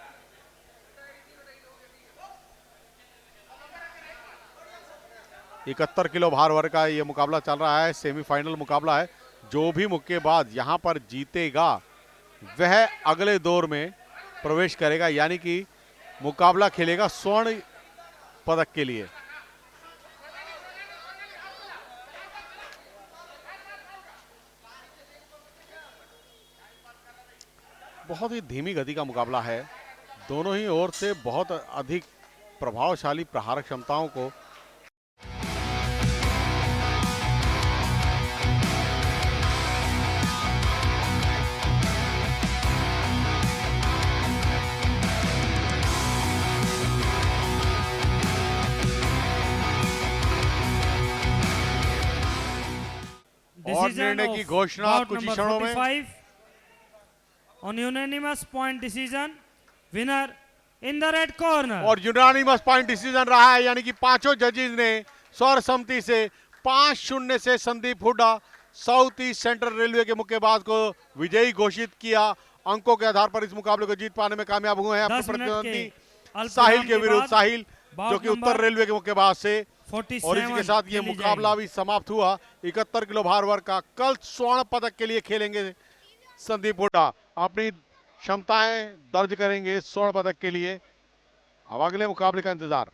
इकहत्तर किलो भार वर्ग का यह मुकाबला चल रहा है, सेमीफाइनल मुकाबला है। जो भी मुक्केबाज यहां पर जीतेगा वह अगले दौर में प्रवेश करेगा, यानी कि मुकाबला खेलेगा स्वर्ण पदक के लिए। बहुत ही धीमी गति का मुकाबला है, दोनों ही ओर से बहुत अधिक प्रभावशाली प्रहारक क्षमताओं को और निर्णय की घोषणा कुछ ही क्षणों में। On unanimous point decision, winner in the red corner. और यूनानिमस पॉइंट डिसीजन रहा है, यानी कि पांचों जजेस ने सर्वसम्मति से 5-0 से Sandeep Hooda south east central railway के मुक्केबाज को विजयी घोषित किया। अंकों के आधार पर इस मुकाबले को जीत पाने में कामयाब हुए हैं अपने प्रतिद्वंदी साहिल के विरुद्ध। साहिल जो कि उत्तर रेलवे के मुक्केबाज से, और इसी के साथ ये मुकाबला भी समाप्त हुआ। 71 किलो भार वर्ग का कल स्वर्ण पदक के लिए खेलेंगे संदीप हुड्डा, अपनी क्षमताएं दर्ज करेंगे स्वर्ण पदक के लिए। अब अगले मुकाबले का इंतजार।